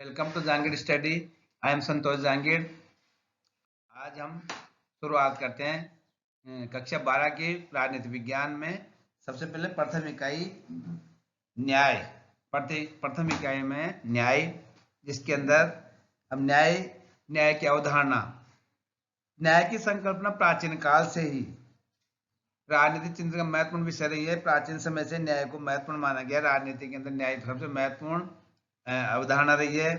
Welcome to Jahangir study. I am Santosh Jahangir. आज हम शुरुआत करते हैं कक्षा 12 की राजनीति विज्ञान में। सबसे पहले प्रथम इकाई न्याय। प्रथम इकाई में न्याय, जिसके अंदर हम न्याय की अवधारणा। न्याय की संकल्पना प्राचीन काल से ही राजनीतिक चिंतन का महत्वपूर्ण विषय रही है। प्राचीन समय से न्याय को महत्वपूर्ण माना गया। राजनीति के अंदर न्याय सबसे महत्वपूर्ण अवधारणा रही है।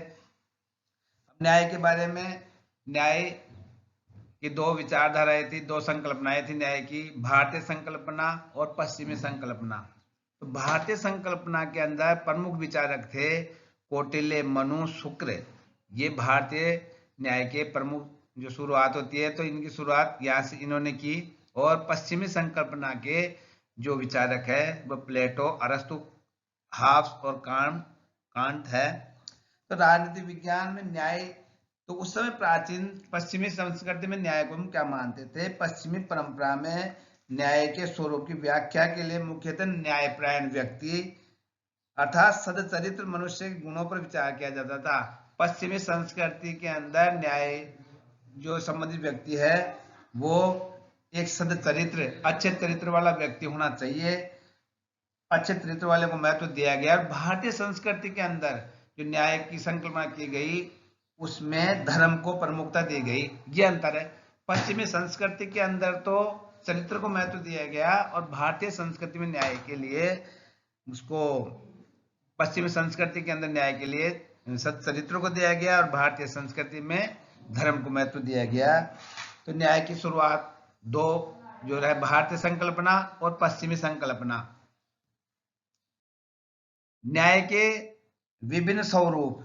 न्याय के बारे में, न्याय की दो विचारधाराएं थी, दो संकल्पनाएं थी न्याय की, भारतीय संकल्पना और पश्चिमी संकल्पना। तो भारतीय संकल्पना के अंदर प्रमुख विचारक थे कौटिल्य, मनु, शुक्र। ये भारतीय न्याय के प्रमुख जो शुरुआत होती है, तो इनकी शुरुआत यहाँ से इन्होंने की। और पश्चिमी संकल्पना के जो विचारक है वो प्लेटो, अरस्तु, हाब्स और कांट है। तो राजनीति विज्ञान में न्याय, तो उस समय प्राचीन पश्चिमी संस्कृति में न्याय को हम क्या मानते थे? पश्चिमी परंपरा में न्याय के स्वरूप की व्याख्या के लिए मुख्यतः न्यायपरायण व्यक्ति अर्थात सदचरित्र मनुष्य के गुणों पर विचार किया जाता था। पश्चिमी संस्कृति के अंदर न्याय जो संबंधित व्यक्ति है वो एक सदचरित्र, अच्छे चरित्र वाला व्यक्ति होना चाहिए। अच्छे चरित्र वाले को महत्व दिया गया। और भारतीय संस्कृति के अंदर जो न्याय की संकल्पना की गई उसमें धर्म को प्रमुखता दी गई। ये अंतर है। पश्चिमी संस्कृति के अंदर तो चरित्र को महत्व दिया गया और भारतीय संस्कृति में न्याय के लिए उसको, पश्चिमी संस्कृति के अंदर न्याय के लिए सच्चरित्र को दिया गया और भारतीय संस्कृति में धर्म को महत्व दिया गया। तो न्याय की शुरुआत दो जो है, भारतीय संकल्पना और पश्चिमी संकल्पना। न्याय के विभिन्न स्वरूप।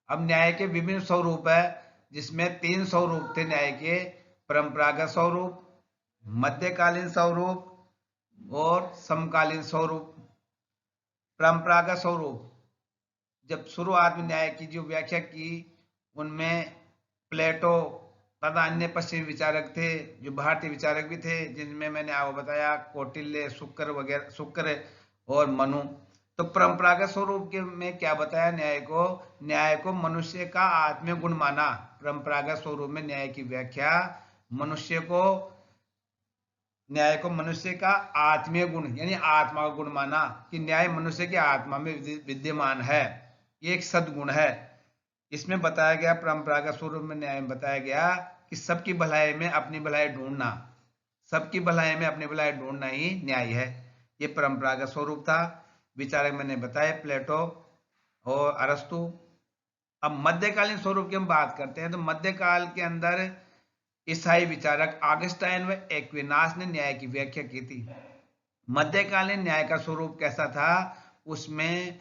अब न्याय के विभिन्न स्वरूप है, जिसमें 3 स्वरूप थे न्याय के: परंपरागत स्वरूप, मध्यकालीन स्वरूप और समकालीन स्वरूप। परंपरागत स्वरूप, जब शुरुआत में न्याय की जो व्याख्या की उनमें प्लेटो तथा अन्य पश्चिमी विचारक थे, जो भारतीय विचारक भी थे, जिनमें मैंने आपको बताया कौटिल्य, शुक्र और मनु। तो परंपरागत स्वरूप के में क्या बताया? न्याय को मनुष्य का आत्मीय गुण माना। परंपरागत स्वरूप में न्याय की व्याख्या न्याय को मनुष्य का आत्मीय गुण यानी आत्मा का गुण माना, कि न्याय मनुष्य की आत्मा में विद्यमान है, ये एक सद्गुण है। इसमें बताया गया, परंपरागत स्वरूप में न्याय में बताया गया कि सबकी भलाई में अपनी भलाई ढूंढना, सबकी भलाई में अपनी भलाई ढूंढना ही न्याय है। ये परंपरागत स्वरूप था। विचारक मैंने बताए प्लेटो और अरस्तु। अब मध्यकालीन स्वरूप की हम बात करते हैं। तो मध्यकाल के अंदर ईसाई विचारक ऑगस्टाइन व एक्विनास ने न्याय की व्याख्या की थी। मध्यकालीन न्याय का स्वरूप कैसा था? उसमें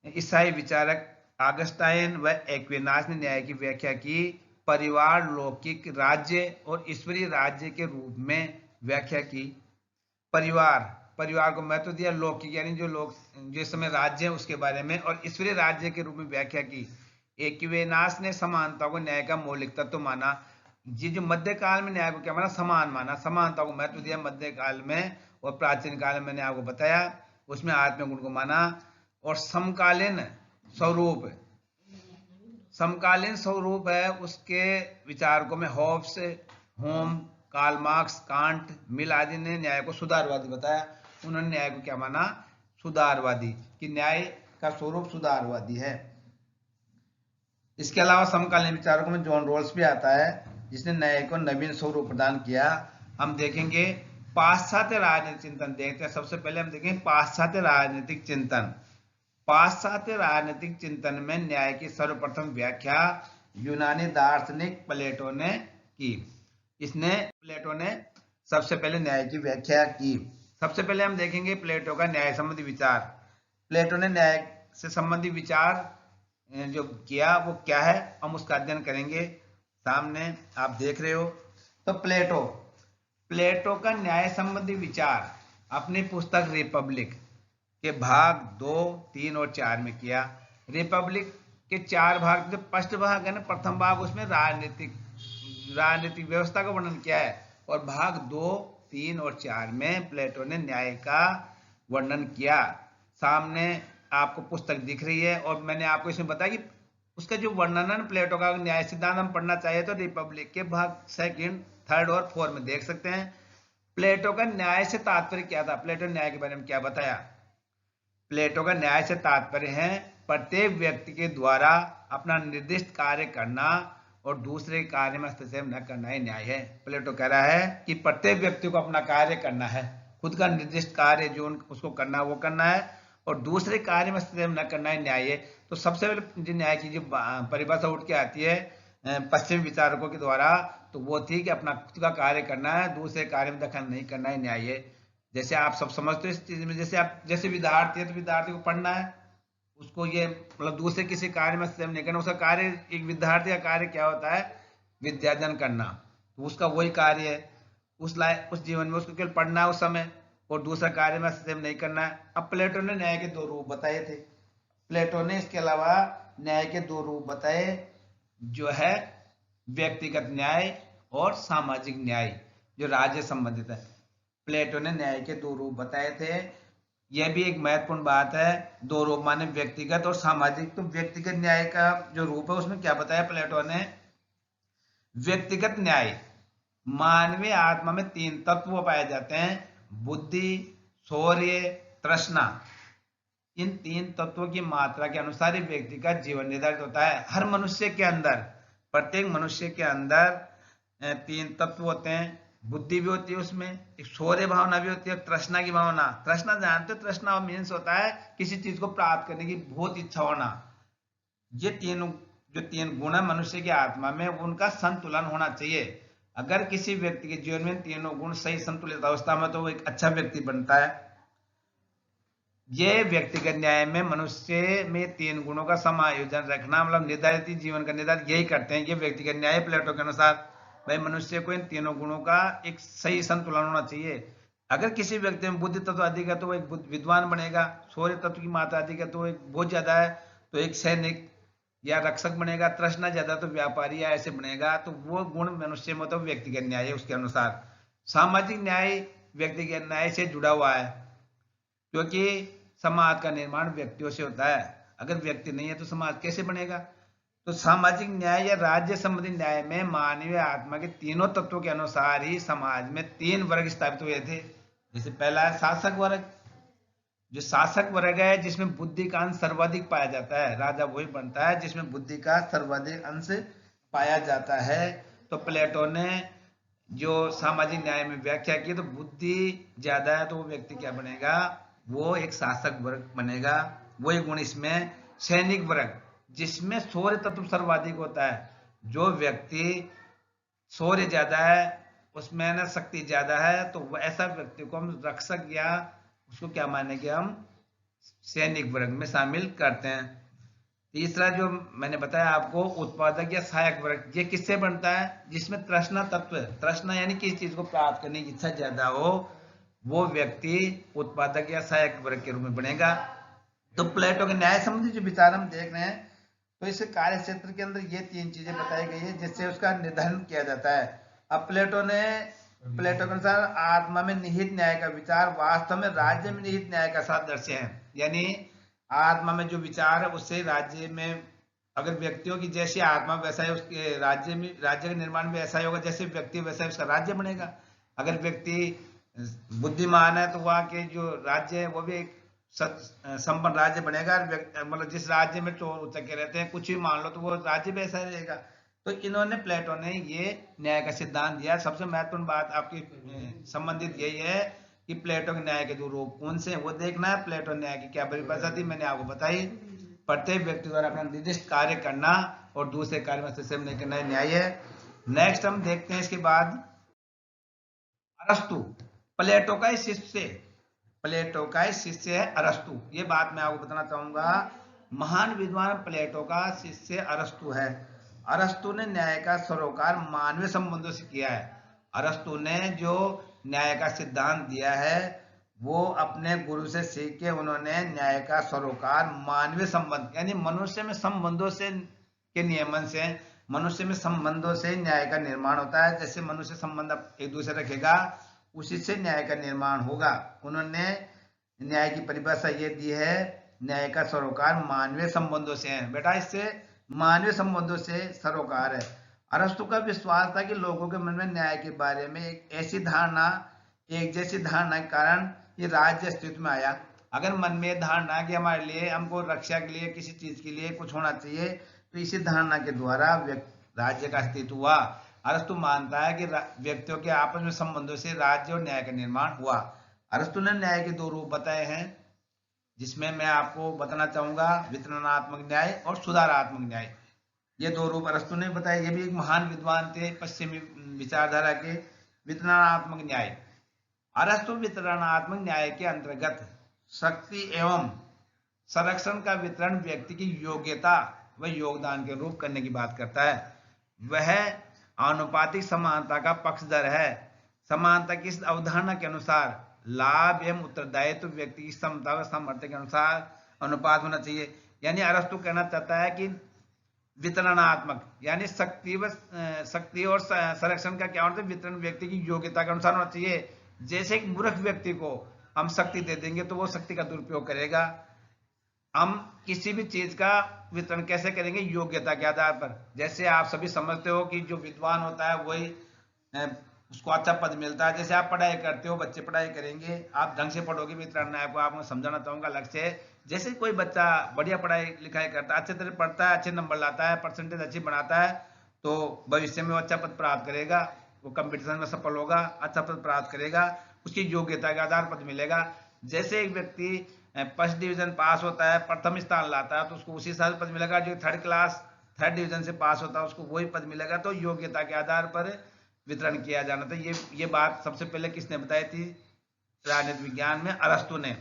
ईसाई विचारक ऑगस्टाइन व एक्विनास ने न्याय की व्याख्या की परिवार, लौकिक राज्य और ईश्वरीय राज्य के रूप में व्याख्या की। परिवार को महत्व दिया, लौकिक यानी जो लोग जिस समय राज्य है उसके बारे में, और ईश्वरीय राज्य के रूप में व्याख्या की। एक्विनास ने समानता को न्याय का मौलिक तत्व माना। जी जो मध्यकाल में न्याय को क्या माना? समान माना, समानता को महत्व दिया मध्यकाल में। और प्राचीन काल में मैंने आपको बताया उसमें आत्म गुण को माना। और समकालीन स्वरूप है उसके विचारकों में Hobbes, Hume, Karl Marx, Kant, Mill आदि ने न्याय को सुधारवादी बताया। उन्होंने न्याय को क्या माना? सुधारवादी, कि न्याय का स्वरूप सुधारवादी है। इसके अलावा समकालीन विचारकों में जॉन रोल्स भी आता है, जिसने न्याय को नवीन स्वरूप प्रदान किया। हम देखेंगे पाश्चात्य राजनीतिक चिंतन देखते हैं। सबसे पहले हम देखेंगे पाश्चात्य राजनीतिक चिंतन। पाश्चात्य राजनीतिक चिंतन में न्याय की सर्वप्रथम व्याख्या यूनानी दार्शनिक प्लेटो ने की। प्लेटो ने सबसे पहले न्याय की व्याख्या की। सबसे पहले हम देखेंगे प्लेटो का न्याय संबंधी विचार। प्लेटो ने न्याय से संबंधित विचार जो किया वो क्या है, हम उसका अध्ययन करेंगे। सामने आप देख रहे हो। तो प्लेटो का न्याय संबंधी विचार अपनी पुस्तक रिपब्लिक के भाग 2, 3 और 4 में किया। रिपब्लिक के 4 भाग, जो फर्स्ट भाग है ना, प्रथम भाग, उसमें राजनीतिक व्यवस्था का वर्णन किया है। और भाग 2, 3 और 4 में प्लेटो ने न्याय का वर्णन किया। सामने आपको पुस्तक दिख रही है। और मैंने आपको इसमें बताया कि उसका जो वर्णन है प्लेटो का न्याय सिद्धांत हम पढ़ना चाहिए तो रिपब्लिक के भाग 2, 3 और 4 में देख सकते हैं। प्लेटो का न्याय से तात्पर्य क्या था, प्लेटो न्याय के बारे में क्या बताया। प्लेटो का न्याय से तात्पर्य है प्रत्येक व्यक्ति के द्वारा अपना निर्दिष्ट कार्य करना और दूसरे कार्य में हस्तक्षेप न करना ही न्याय है। प्लेटो कह रहा है कि प्रत्येक व्यक्ति को अपना कार्य करना है, खुद का निर्दिष्ट कार्य जो उसको करना है वो करना है, और दूसरे कार्य में हस्तक्षेप न करना ही न्याय है। तो सबसे पहले जो न्याय की जो परिभाषा उठ के आती है पश्चिमी विचारकों के द्वारा, तो वो थी कि अपना खुद का कार्य करना है, दूसरे कार्य में दखल नहीं करना ही न्याय है। जैसे आप सब समझते हो इस चीज में, जैसे विद्यार्थी है तो विद्यार्थी को पढ़ना है, उसको ये मतलब दूसरे किसी कार्य में हस्तक्षेप नहीं करना। उसका कार्य, एक विद्यार्थी का कार्य क्या होता है, विद्यार्जन करना, तो उसका वही कार्य है। उस जीवन में उसको केवल पढ़ना है उस समय, और दूसरा कार्य में हस्तक्षेप नहीं करना है। अब प्लेटो ने न्याय के 2 रूप बताए थे। प्लेटो ने इसके अलावा न्याय के 2 रूप बताए, जो है व्यक्तिगत न्याय और सामाजिक न्याय, जो राज्य संबंधित है। प्लेटो ने न्याय के 2 रूप बताए थे। यह भी एक महत्वपूर्ण बात है, 2 रूप माने व्यक्तिगत और सामाजिक। तो व्यक्तिगत न्याय का जो रूप है उसमें क्या बताया प्लेटो ने। व्यक्तिगत न्याय, मानवीय आत्मा में 3 तत्व पाए जाते हैं, बुद्धि, शौर्य, तृष्णा। इन 3 तत्वों की मात्रा के अनुसार ही व्यक्ति का जीवन निर्धारित होता है। हर मनुष्य के अंदर, प्रत्येक मनुष्य के अंदर 3 तत्व होते हैं। बुद्धि भी होती है उसमें, एक शौर्य भावना भी होती है, तृष्णा की भावना। तृष्णा जानते हो, तृष्णा मीन्स होता है किसी चीज को प्राप्त करने की बहुत इच्छा होना। ये जो 3 गुण है मनुष्य की आत्मा में, उनका संतुलन होना चाहिए। अगर किसी व्यक्ति के जीवन में तीनों गुण सही संतुलित अवस्था में, तो वो एक अच्छा व्यक्ति बनता है। ये व्यक्तिगत न्याय में मनुष्य में 3 गुणों का समायोजन रखना, मतलब निर्धारित जीवन का निर्धारित यही करते हैं। ये व्यक्तिगत न्याय प्लेटो के अनुसार, भाई मनुष्य को इन 3 गुणों का एक सही संतुलन होना चाहिए। अगर किसी व्यक्ति में बुद्धि तत्व अधिक है तो वो एक विद्वान बनेगा, शौर्य तत्व की मात्रा अधिक है तो एक बहुत ज्यादा है तो एक सैनिक या रक्षक बनेगा, तृष्णा ज्यादा तो व्यापारी या ऐसे बनेगा। तो वो गुण मनुष्य में तो व्यक्तिगत न्याय है उसके अनुसार। सामाजिक न्याय व्यक्तिगत न्याय से जुड़ा हुआ है, क्योंकि समाज का निर्माण व्यक्तियों से होता है। अगर व्यक्ति नहीं है तो समाज कैसे बनेगा। तो सामाजिक न्याय या राज्य संबंधी न्याय में मानवीय आत्मा के तीनों तत्वों के अनुसार ही समाज में 3 वर्ग स्थापित हुए थे। जैसे पहला है शासक वर्ग। जो शासक वर्ग है जिसमें बुद्धि का अंश सर्वाधिक पाया जाता है, राजा वही बनता है जिसमें बुद्धि का सर्वाधिक अंश पाया जाता है। तो प्लेटो ने जो सामाजिक न्याय में व्याख्या की, तो बुद्धि ज्यादा है तो वो व्यक्ति क्या बनेगा, वो एक शासक वर्ग बनेगा। वही गुण इसमें सैनिक वर्ग, जिसमें शौर्य तत्व सर्वाधिक होता है। जो व्यक्ति शौर्य ज्यादा है, उसमें ना शक्ति ज्यादा है, तो ऐसा व्यक्ति को हम रक्षक या उसको क्या मानेंगे, हम सैनिक वर्ग में शामिल करते हैं। तीसरा जो मैंने बताया आपको, उत्पादक या सहायक वर्ग। ये किससे बनता है, जिसमें तृष्णा तत्व, तृष्णा यानी किसी चीज को प्राप्त करने की इच्छा ज्यादा हो, वो व्यक्ति उत्पादक या सहायक वर्ग के रूप में बनेगा। तो प्लेटो के न्याय संबंधी जो विचार हम देख रहे हैं, तो इस कार्य क्षेत्र के अंदर ये 3 चीजें बताई गई है जिससे उसका निर्धारण किया जाता है। अब प्लेटो के अनुसार आत्मा में निहित न्याय का विचार वास्तव में राज्य में निहित न्याय का सादृश्य है। यानी आत्मा में जो विचार है उससे राज्य में, अगर व्यक्तियों की जैसी आत्मा वैसा है उसके राज्य में, राज्य का निर्माण भी ऐसा ही होगा, जैसे व्यक्ति वैसा ही उसका राज्य बनेगा। अगर व्यक्ति बुद्धिमान है तो वहाँ के जो राज्य है वो भी एक संपन्न राज्य बनेगा। मतलब जिस राज्य में चोर उचक्के रहते हैं, कुछ भी मान लो, तो वो राज्य भी ऐसा रहेगा। तो इन्होंने, प्लेटो ने ये न्याय का सिद्धांत दिया। सबसे महत्वपूर्ण बात आपकी संबंधित यही है कि प्लेटो के न्याय के 2 रूप कौन से हैं वो देखना है। प्लेटो न्याय की क्या परिभाषा थी, मैंने आपको बताई। प्रत्येक व्यक्ति द्वारा अपना निर्दिष्ट कार्य करना और दूसरे कार्य में हस्तक्षेप नहीं करना न्याय है। नेक्स्ट हम देखते हैं इसके बाद अरस्तु, प्लेटो का शिष्य। प्लेटो का शिष्य है अरस्तु। ये बात मैं आपको बताना चाहूंगा। महान विद्वान प्लेटो का शिष्य अरस्तु है। अरस्तु ने न्याय का सरोकार मानवीय संबंधों से किया है। अरस्तु ने जो न्याय का सिद्धांत दिया है वो अपने गुरु से सीख के उन्होंने न्याय का सरोकार मानवीय संबंध, यानी मनुष्य में संबंधों से के नियमन से, मनुष्य में संबंधों से न्याय का निर्माण होता है। जैसे मनुष्य संबंध एक दूसरे रखेगा, उसी से न्याय का निर्माण होगा। उन्होंने न्याय की परिभाषा ये दी है, न्याय का सरोकार मानवीय संबंधों से है। बेटा इससे मानवीय संबंधों से सरोकार है। अरस्तु का विश्वास था कि लोगों के मन में न्याय के बारे में एक जैसी धारणा के कारण ये राज्य अस्तित्व में आया। अगर मन में धारणा कि हमारे लिए, हमको रक्षा के लिए, किसी चीज के लिए कुछ होना चाहिए, तो इसी धारणा के द्वारा राज्य का अस्तित्व हुआ। अरस्तु मानता है कि व्यक्तियों के आपस में संबंधों से राज्य और न्याय का निर्माण हुआ। अरस्तु ने न्याय के दो रूप बताए हैं, जिसमें मैं आपको बताना चाहूंगा वितरणात्मक न्याय और सुधारात्मक न्याय। ये दो रूप अरस्तु ने बताए। ये भी एक महान विद्वान थे पश्चिमी विचारधारा के। वितरणात्मक न्याय। अरस्तु वितरणात्मक न्याय के अंतर्गत शक्ति एवं संरक्षण का वितरण व्यक्ति की योग्यता व योगदान के रूप करने की बात करता है। वह आनुपातिक समानता का पक्षधर है। समानता की अवधारणा के अनुसार लाभ एवं उत्तरदायित्व व्यक्ति की क्षमता व सामर्थ्य के अनुसार अनुपात होना चाहिए। यानी अरस्तु कहना चाहता है कि वितरणात्मक यानी शक्ति और संरक्षण का क्या मतलब, वितरण व्यक्ति की योग्यता के अनुसार होना चाहिए। जैसे एक मूर्ख व्यक्ति को हम शक्ति दे देंगे तो वो शक्ति का दुरुपयोग करेगा। हम किसी भी चीज का वितरण कैसे करेंगे, योग्यता के आधार पर। जैसे आप सभी समझते हो कि जो विद्वान होता है वही उसको अच्छा पद मिलता है। जैसे आप पढ़ाई करते हो, बच्चे पढ़ाई करेंगे, आप ढंग से पढ़ोगे, वितरण न्याय को आपको समझाना चाहूंगा अलग से। जैसे कोई बच्चा बढ़िया पढ़ाई लिखाई करता है, अच्छे तरह पढ़ता है, अच्छे नंबर लाता है, परसेंटेज अच्छी बनाता है, तो भविष्य में वो अच्छा पद प्राप्त करेगा, वो कंपटीशन में सफल होगा, अच्छा पद प्राप्त करेगा, उसकी योग्यता के आधार पद मिलेगा। जैसे एक व्यक्ति फर्स्ट डिवीजन पास होता है, प्रथम स्थान लाता है, तो उसको उसी साल पद मिलेगा। जो थर्ड डिवीजन से पास होता है उसको वही पद मिलेगा। तो योग्यता के आधार पर वितरण किया जाना। तो ये बात सबसे पहले किसने बताई थी राजनीति विज्ञान में? अरस्तु ने।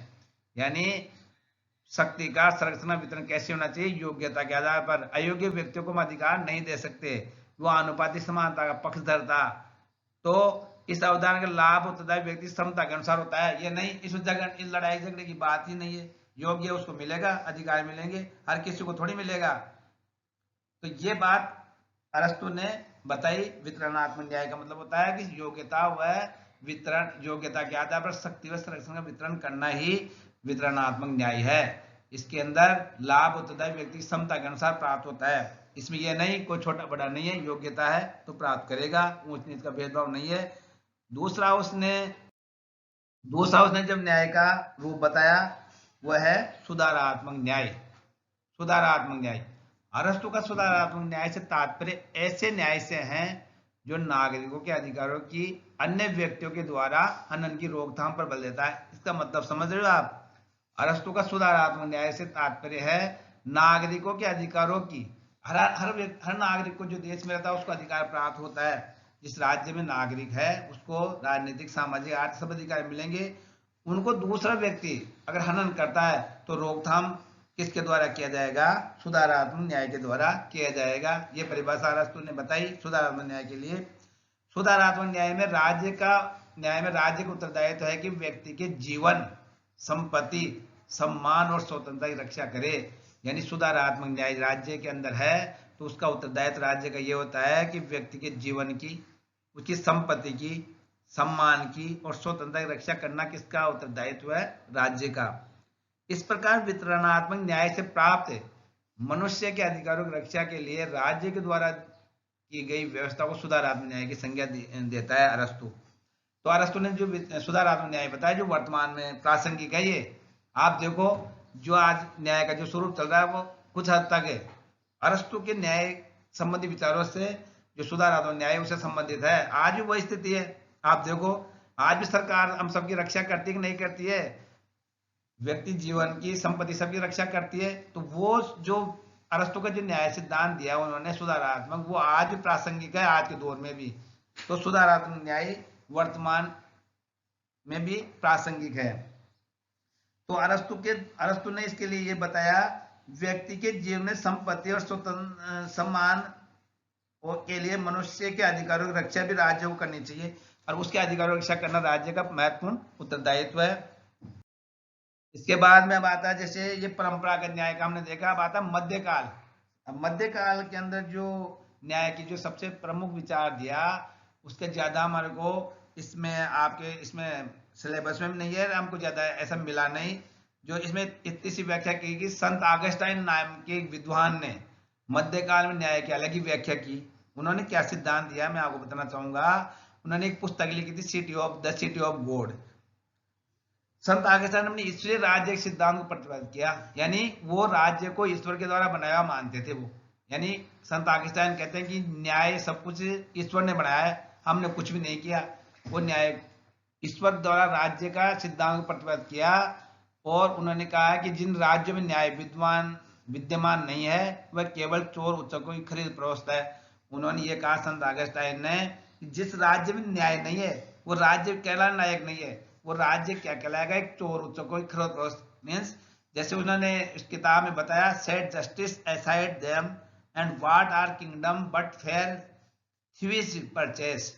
यानी शक्ति का संरक्षण वितरण कैसे होना चाहिए, योग्यता के आधार पर। अयोग्य व्यक्तियों को हम अधिकार नहीं दे सकते। वो अनुपातिक समानता का पक्षधर था। तो इस अवधारणा का लाभ उत्तरदायी व्यक्ति क्षमता के अनुसार होता है। ये नहीं इस लड़ाई झगड़े की बात ही नहीं है। योग्य उसको मिलेगा, अधिकार मिलेंगे, हर किसी को थोड़ी मिलेगा। तो ये बात अरस्तु ने बताई। वितरणात्मक न्याय का मतलब होता है कि योग्यता व वितरण, योग्यता के आधार पर शक्ति व संरक्षण का वितरण करना ही वितरणात्मक न्याय है। इसके अंदर लाभ उत्तरदायी व्यक्ति की क्षमता के अनुसार प्राप्त होता है। इसमें यह नहीं कोई छोटा बड़ा नहीं है, योग्यता है तो प्राप्त करेगा, ऊंच नीच का भेदभाव नहीं है। दूसरा उसने जब न्याय का रूप बताया वह है सुधारात्मक न्याय। सुधारात्मक न्याय। अरस्तु का सुधारात्मक न्याय से तात्पर्य ऐसे न्याय से है जो नागरिकों के अधिकारों की अन्य व्यक्तियों के द्वारा हनन की रोकथाम पर बल देता है। इसका मतलब समझ रहे हो आप? अरस्तु का सुधारात्मक न्याय से तात्पर्य है नागरिकों के अधिकारों की, हर नागरिक को जो देश में रहता है उसको अधिकार प्राप्त होता है। जिस राज्य में नागरिक है उसको राजनीतिक, सामाजिक, आर्थिक सब अधिकार मिलेंगे। उनको दूसरा व्यक्ति अगर हनन करता है तो रोकथाम किसके द्वारा किया जाएगा? सुधारात्मक न्याय के द्वारा किया जाएगा। ये परिभाषा अरस्तु ने बताई सुधारात्मक न्याय के लिए। सुधारात्मक न्याय में राज्य का उत्तरदायित्व है कि व्यक्ति के जीवन, संपत्ति, सम्मान और स्वतंत्रता की रक्षा करे। यानी सुधारात्मक न्याय राज्य के अंदर है तो उसका उत्तरदायित्व राज्य का ये होता है कि व्यक्ति के जीवन की, उसकी संपत्ति की, सम्मान की और स्वतंत्रता की रक्षा करना किसका उत्तरदायित्व है? राज्य का। इस प्रकार वितरणात्मक न्याय से प्राप्त मनुष्य के अधिकारों की रक्षा के लिए राज्य के द्वारा की गई व्यवस्था को सुधारात्मक न्याय की संज्ञा देता है अरस्तु। तो अरस्तु ने जो सुधारात्मक न्याय बताया जो वर्तमान में प्रासंगिक है, ये आप देखो जो आज न्याय का जो स्वरूप चल रहा है वो कुछ हद तक है अरस्तु के न्याय संबंधी विचारों से जो सुधारात्मक न्याय उससे संबंधित है। आज भी वही स्थिति है। आप देखो आज भी सरकार हम सबकी रक्षा करती है कि नहीं करती है? व्यक्ति जीवन की, संपत्ति सबकी रक्षा करती है। तो वो जो अरस्तु का जो न्याय सिद्धांत दिया उन्होंने सुधारात्मक, वो आज भी प्रासंगिक है, आज के दौर में भी। तो सुधारात्मक न्याय वर्तमान में भी प्रासंगिक है। तो अरस्तु ने इसके लिए ये बताया व्यक्ति के जीवन में संपत्ति और स्वतंत्र सम्मान के लिए मनुष्य के अधिकारों की रक्षा भी राज्य को करनी चाहिए और उसके अधिकारों की रक्षा करना राज्य का महत्वपूर्ण उत्तरदायित्व है। इसके बाद में अब आता है जैसे ये परंपरागत न्याय का हमने देखा। अब आता है मध्यकाल। अब मध्यकाल के अंदर जो न्याय की जो सबसे प्रमुख विचार दिया उसके ज्यादा हमारे को इसमें सिलेबस में नहीं है, हमको ज्यादा ऐसा मिला नहीं। जो इसमें इतनी सी व्याख्या की कि संत ऑगस्टाइन नाम के एक विद्वान ने मध्यकाल में न्याय की अलग ही व्याख्या की। उन्होंने क्या सिद्धांत दिया मैं आपको बताना चाहूंगा। उन्होंने एक पुस्तक लिखी थी सिटी ऑफ गॉड। संत अगस्तीन ने ईश्वरीय राज्य के सिद्धांत को प्रतिपादित किया, यानी वो राज्य को ईश्वर के द्वारा बनाया मानते थे वो। यानी संत अगस्तीन कहते हैं कि न्याय सब कुछ ईश्वर ने बनाया है, हमने कुछ भी नहीं किया। वो न्याय ईश्वर द्वारा राज्य का सिद्धांत को प्रतिपादित किया। और उन्होंने कहा कि जिन राज्यों में न्याय विद्यमान नहीं है वह केवल चोर उच्चकों की खरीद फरोख्त है। उन्होंने ये कहा संत अगस्तीन ने, जिस राज्य में न्याय नहीं है वो राज्य कहलाने लायक नहीं है। वो राज्य क्या कहलाएगा, एक चोर उच्चकों की खरीद फरोख्त। मीन्स जैसे उन्होंने इस किताब में बताया, set justice aside them and what are kingdom but fair thieves purchase.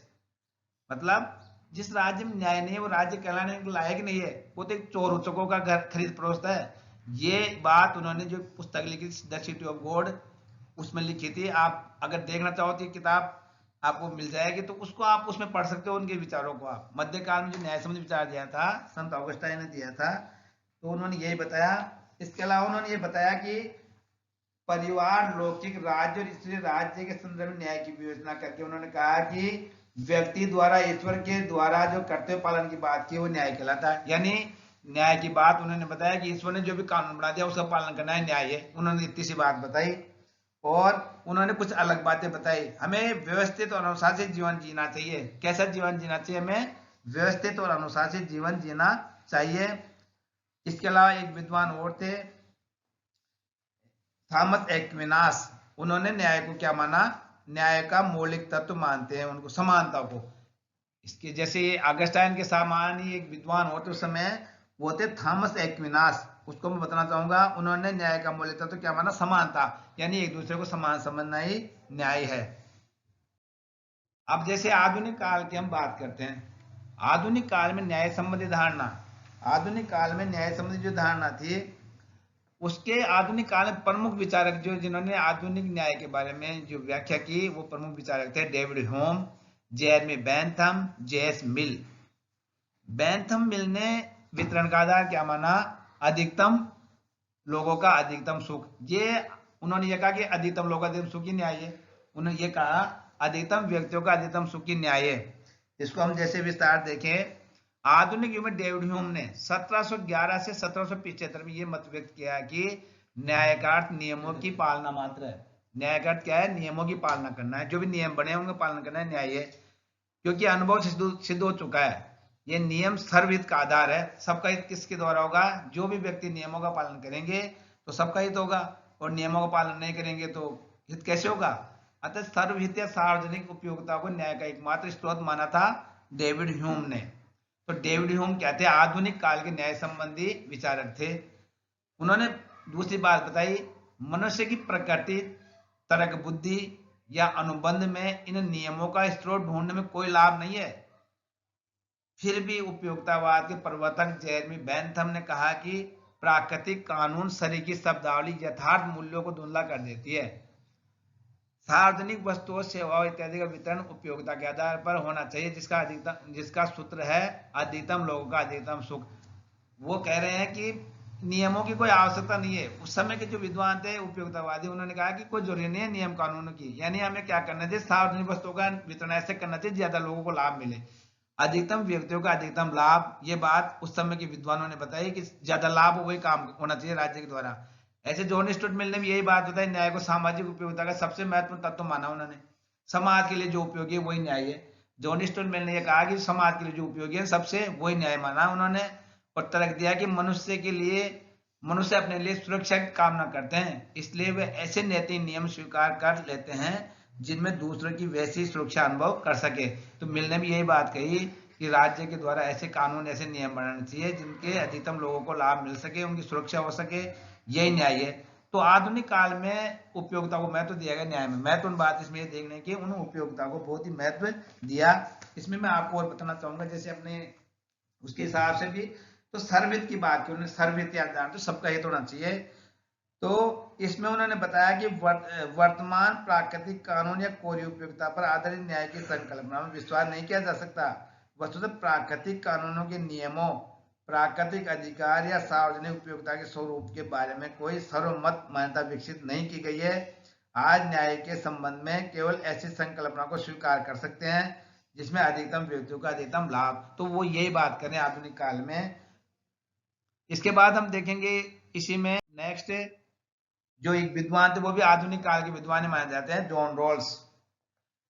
मतलब जिस राज्य में न्याय नहीं है वो राज्य कहलाने के लायक नहीं है, वो तो एक चोर उचकों का घर खरीद फरोख्त है। ये बात उन्होंने जो पुस्तक लिखी द सिटी ऑफ गॉड उसमें लिखी थी। आप अगर देखना चाहो तो ये किताब आपको मिल जाएगी, तो उसको आप उसमें पढ़ सकते हो, उनके विचारों को। आप मध्यकाल में जो न्याय संबंधी विचार दिया था संत ऑगस्टाइन ने दिया था, तो उन्होंने यही बताया। इसके अलावा उन्होंने ये बताया कि परिवार, लौकिक राज्य और ईश्वरीय राज्य के संदर्भ में न्याय की विवेचना करके उन्होंने कहा कि व्यक्ति द्वारा ईश्वर के द्वारा जो कर्तव्य पालन की बात की वो न्याय कहलाता है। यानी न्याय की बात उन्होंने बताया कि ईश्वर ने जो भी कानून बना दिया उसका पालन करना है, न्याय है। उन्होंने इतनी सी बात बताई। और उन्होंने कुछ अलग बातें बताई। हमें व्यवस्थित और अनुशासित जीवन जीना चाहिए। कैसा जीवन जीना चाहिए? हमें व्यवस्थित और अनुशासित जीवन जीना चाहिए। इसके अलावा एक विद्वान और थे, थॉमस एक्विनास। उन्होंने न्याय को क्या माना? न्याय का मौलिक तत्व मानते हैं उनको, समानता को। इसके जैसे अगस्टाइन के समान ही एक विद्वान होते उस समय, वो थे थॉमस एक्विनास। उसको मैं बताना चाहूंगा। उन्होंने न्याय का मौलिक तत्व क्या माना? समानता, यानी एक दूसरे को समान समझना ही न्याय है। अब जैसे आधुनिक काल की हम बात करते हैं। आधुनिक काल में न्याय संबंधी धारणा, आधुनिक काल में न्याय संबंधी जो धारणा थी उसके आधुनिक काल में प्रमुख विचारक जो जिन्होंने आधुनिक न्याय के बारे में जो व्याख्या की वो प्रमुख विचारक थे David Hume, Jeremy Bentham, JS Mill. Bentham Mill ने वितरण का आधार क्या माना? अधिकतम लोगों का अधिकतम सुख। ये उन्होंने ये कहा कि अधिकतम लोगों का अधिकतम सुख ही न्याय है। उन्होंने ये कहा अधिकतम व्यक्तियों का अधिकतम सुख ही न्याय है। इसको हम जैसे विस्तार देखें, आधुनिक युग में डेविड ह्यूम ने 1711 से 1775 में यह मत व्यक्त किया कि न्याय का अर्थ नियमों की पालना मात्र है। न्याय का अर्थ क्या है? नियमों की पालना करना है। जो भी नियम बने उनका पालन करना है, न्याय है। क्योंकि अनुभव सिद्ध हो चुका है, ये नियम सर्वहित का आधार है। सबका हित किसके द्वारा होगा? जो भी व्यक्ति नियमों का पालन करेंगे तो सबका हित होगा, और नियमों का पालन नहीं करेंगे तो हित कैसे होगा? अतः सर्वहित या सार्वजनिक उपयोगिता को न्याय का एकमात्र स्रोत माना था डेविड ह्यूम ने। तो डेविड ह्यूम क्या थे? आधुनिक काल के न्याय संबंधी विचारक थे। उन्होंने दूसरी बात बताई, मनुष्य की प्रकृति, तर्क बुद्धि या अनुबंध में इन नियमों का स्रोत ढूंढने में कोई लाभ नहीं है। फिर भी उपयोगितावाद के प्रवर्तक जेरेमी बेंथम ने कहा कि प्राकृतिक कानून शरीर की शब्दावली यथार्थ मूल्यों को धुंधला कर देती है। सार्वजनिक वस्तुओं, सेवाओं इत्यादि का वितरण उपयोगिता के आधार पर होना चाहिए, जिसका सूत्र है अधिकतम लोगों का अधिकतम सुख। वो कह रहे हैं कि नियमों की कोई आवश्यकता नहीं है। उस समय के जो विद्वान थे उपयोगितावादी, उन्होंने कहा कि कोई जरूरी नहीं है नियम कानूनों की। यानी हमें क्या करना चाहिए? सार्वजनिक वस्तुओं का वितरण ऐसे करना चाहिए ज्यादा लोगों को लाभ मिले, अधिकतम व्यक्तियों का अधिकतम लाभ। ये बात उस समय के विद्वानों ने बताई कि ज्यादा लाभ वही काम होना चाहिए राज्य के द्वारा। ऐसे जॉन स्टुअर्ट मिल ने भी यही बात बताई, न्याय को सामाजिक उपयोगिता का सबसे महत्वपूर्ण तत्व माना उन्होंने। समाज के लिए जो उपयोगी है वही न्याय है। जॉन स्टुअर्ट मिल ने यह कहा कि समाज के लिए जो उपयोगी है सबसे वही न्याय माना उन्होंने। और तर्क दिया कि मनुष्य अपने लिए सुरक्षा की कामना करते हैं, इसलिए वे ऐसे नैतिक नियम स्वीकार कर लेते हैं जिनमें दूसरों की वैसी सुरक्षा अनुभव कर सके। तो मिल ने भी यही बात कही कि राज्य के द्वारा ऐसे कानून, ऐसे नियम बनाने चाहिए जिनके अधिकतम लोगों को लाभ मिल सके, उनकी सुरक्षा हो सके, यही न्याय है। तो आधुनिक काल में उपयोगिता को महत्व दिया गया न्याय में। महत्वपूर्ण बात इसमें ये देखने की उन्होंने उपयोगिता को बहुत ही महत्व दिया। इसमें मैं आपको और बताना चाहूंगा, जैसे अपने उसके हिसाब से भी तो सर्वहित की बात की उन्होंने। सर्वहित या तो सबका हित होना चाहिए। तो इसमें उन्होंने बताया कि वर्तमान प्राकृतिक कानून या कोरी उपयोगिता पर आधारित न्याय की संकल्पना में विश्वास नहीं किया जा सकता। वस्तुतः प्राकृतिक कानूनों के नियमों, प्राकृतिक अधिकार या सार्वजनिक उपयोगिता के स्वरूप के बारे में कोई सर्वमत मान्यता विकसित नहीं की गई है। आज न्याय के संबंध में केवल ऐसी संकल्पना को स्वीकार कर सकते हैं जिसमें अधिकतम व्यक्तियों का अधिकतम लाभ। तो वो यही बात करें आधुनिक काल में। इसके बाद हम देखेंगे इसी में नेक्स्ट जो एक विद्वान थे, वो भी आधुनिक काल के विद्वान माने जाते हैं, जॉन रॉल्स।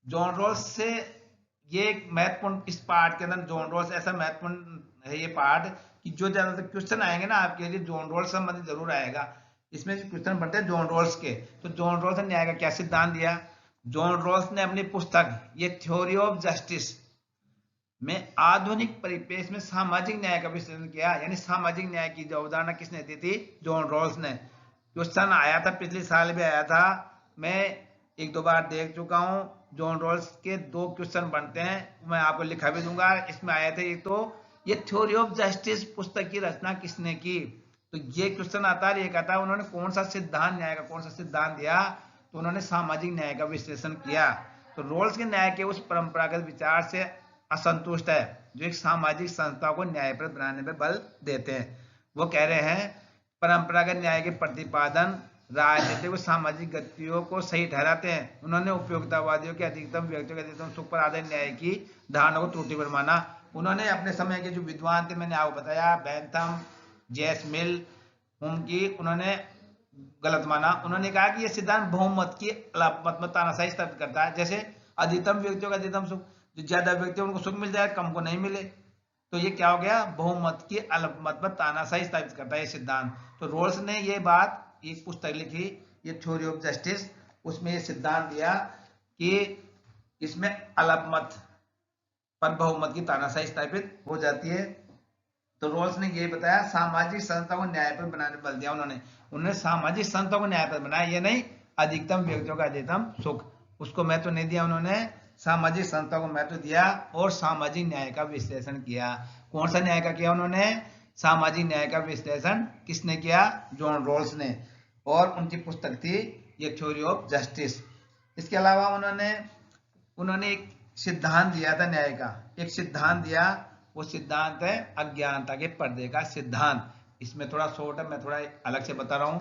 जॉन रॉल्स से ये एक महत्वपूर्ण, इस पार्ट के अंदर जॉन रॉल्स ऐसा महत्वपूर्ण है ये पार्ट कि जो ज्यादातर क्वेश्चन आएंगे ना आपके लिए जॉन रॉल्स संबंधित जरूर आएगा। इसमें जो क्वेश्चन बनते हैं जॉन रॉल्स के, तो जॉन रॉल्स ने न्याय का क्या सिद्धांत दिया। जॉन रॉल्स ने अपनी पुस्तक ये थ्योरी ऑफ जस्टिस में आधुनिक परिप्रेक्ष्य में सामाजिक न्याय का विश्लेषण किया। यानी सामाजिक न्याय की जो अवधारणा किसने दी थी, जॉन रॉल्स ने। क्वेश्चन आया था, पिछले साल भी आया था, मैं एक दो बार देख चुका हूं। जॉन रॉल्स के 2 क्वेश्चन बनते हैं, मैं आपको लिखा भी दूंगा। इसमें आया था एक तो ये थ्योरी ऑफ जस्टिस पुस्तक की रचना किसने की, तो ये क्वेश्चन आता है। ये कहता है उन्होंने कौन सा सिद्धांत, न्याय का कौन सा सिद्धांत दिया, तो उन्होंने सामाजिक न्याय का विश्लेषण किया। तो रॉल्स के न्याय के उस परंपरागत विचार से असंतुष्ट है जो एक सामाजिक संस्था को न्यायप्रद बनाने में बल देते हैं। वो कह रहे हैं परंपरागत न्याय के प्रतिपादन राजनीतिक और सामाजिक गतियों को सही ठहराते हैं। उन्होंने उपयोगितावादियों के अधिकतम व्यक्तियों के अधिकतम सुख पर आधारित न्याय की धारणा को त्रुटिपूर्ण माना। उन्होंने अपने समय के जो विद्वान थे, मैंने आपको बताया, बेंथम, जेस मिल, की उन्होंने गलत माना। उन्होंने कहा कि यह सिद्धांत बहुमत की अलपमत तानाशाही स्थापित करता है। जैसे अधिकतम व्यक्तियों का अधिकतम सुख, जो ज्यादा व्यक्ति उनको सुख मिल जाए, कम को नहीं मिले, तो ये क्या हो गया, बहुमत की अल्पमत पर तानाशाही स्थापित करता है ये सिद्धांत। तो रोल्स ने ये बात, एक पुस्तक लिखी ये थ्योरी ऑफ जस्टिस, उसमें ये सिद्धांत दिया कि इसमें अल्पमत पर बहुमत की तानाशाही स्थापित हो जाती है। तो रोल्स ने ये बताया सामाजिक संस्था को न्याय पर बनाने बल दिया। उन्होंने सामाजिक संस्था को न्याय पर बनाया, ये नहीं अधिकतम व्यक्तियों का अधिकतम सुख, उसको महत्व नहीं दिया। उन्होंने सामाजिक संस्था को महत्व दिया और सामाजिक न्याय का विश्लेषण किया। कौन सा न्याय का किया उन्होंने, सामाजिक न्याय का विश्लेषण किसने किया, जॉन रॉल्स ने, और उनकी पुस्तक थी ये थ्योरी ऑफ जस्टिस। इसके अलावा उन्होंने एक सिद्धांत दिया था न्याय का, एक सिद्धांत दिया, वो सिद्धांत है अज्ञानता के पर्दे का सिद्धांत। इसमें थोड़ा शॉर्ट है, मैं थोड़ा अलग से बता रहा हूं।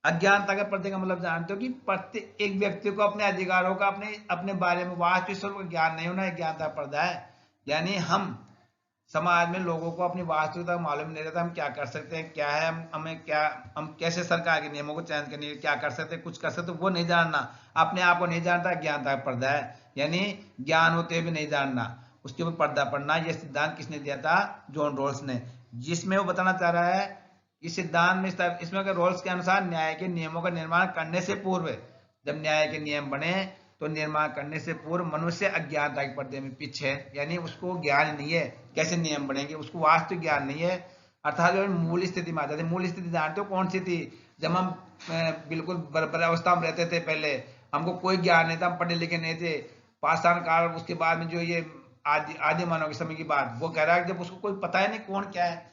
अज्ञानता के पर्दे का मतलब जानते हो कि प्रत्येक एक व्यक्ति को अपने अधिकारों का, अपने बारे में वास्तविक स्वरूप ज्ञान नहीं होना, अज्ञानता पर्दा है। यानी हम समाज में लोगों को अपनी वास्तविकता मालूम नहीं रहता, हम क्या कर सकते हैं, क्या है, हम कैसे सरकार के नियमों को चयन करने क्या कर सकते हैं, कुछ कर सकते, वो नहीं जानना, अपने आप को नहीं जानता, अज्ञानता का पर्दा है। यानी ज्ञान होते भी नहीं जानना, उसके ऊपर पर्दा पड़ना। यह सिद्धांत किसने दिया था, जॉन रॉल्स ने। जिसमें वो बताना चाह रहा है इस सिद्धांत में, इसमें रॉल्स के अनुसार न्याय के नियमों का निर्माण करने से पूर्व, जब न्याय के नियम बने तो निर्माण करने से पूर्व मनुष्य अज्ञानता के पर्दे में पीछे है। यानी उसको ज्ञान नहीं है कैसे नियम बनेंगे, उसको वास्तविक ज्ञान नहीं है। अर्थात मूल स्थिति में आ जाते। मूल स्थिति जानते हो कौन सी थी, जब हम बिल्कुल बराबर अवस्था में रहते थे, पहले हमको कोई ज्ञान नहीं था, हम पढ़े लिखे नहीं थे, पाषाण काल, उसके बाद में जो ये आदि मानव के समय की बात, वो कह रहा है जब उसको कोई पता है नहीं कौन क्या है,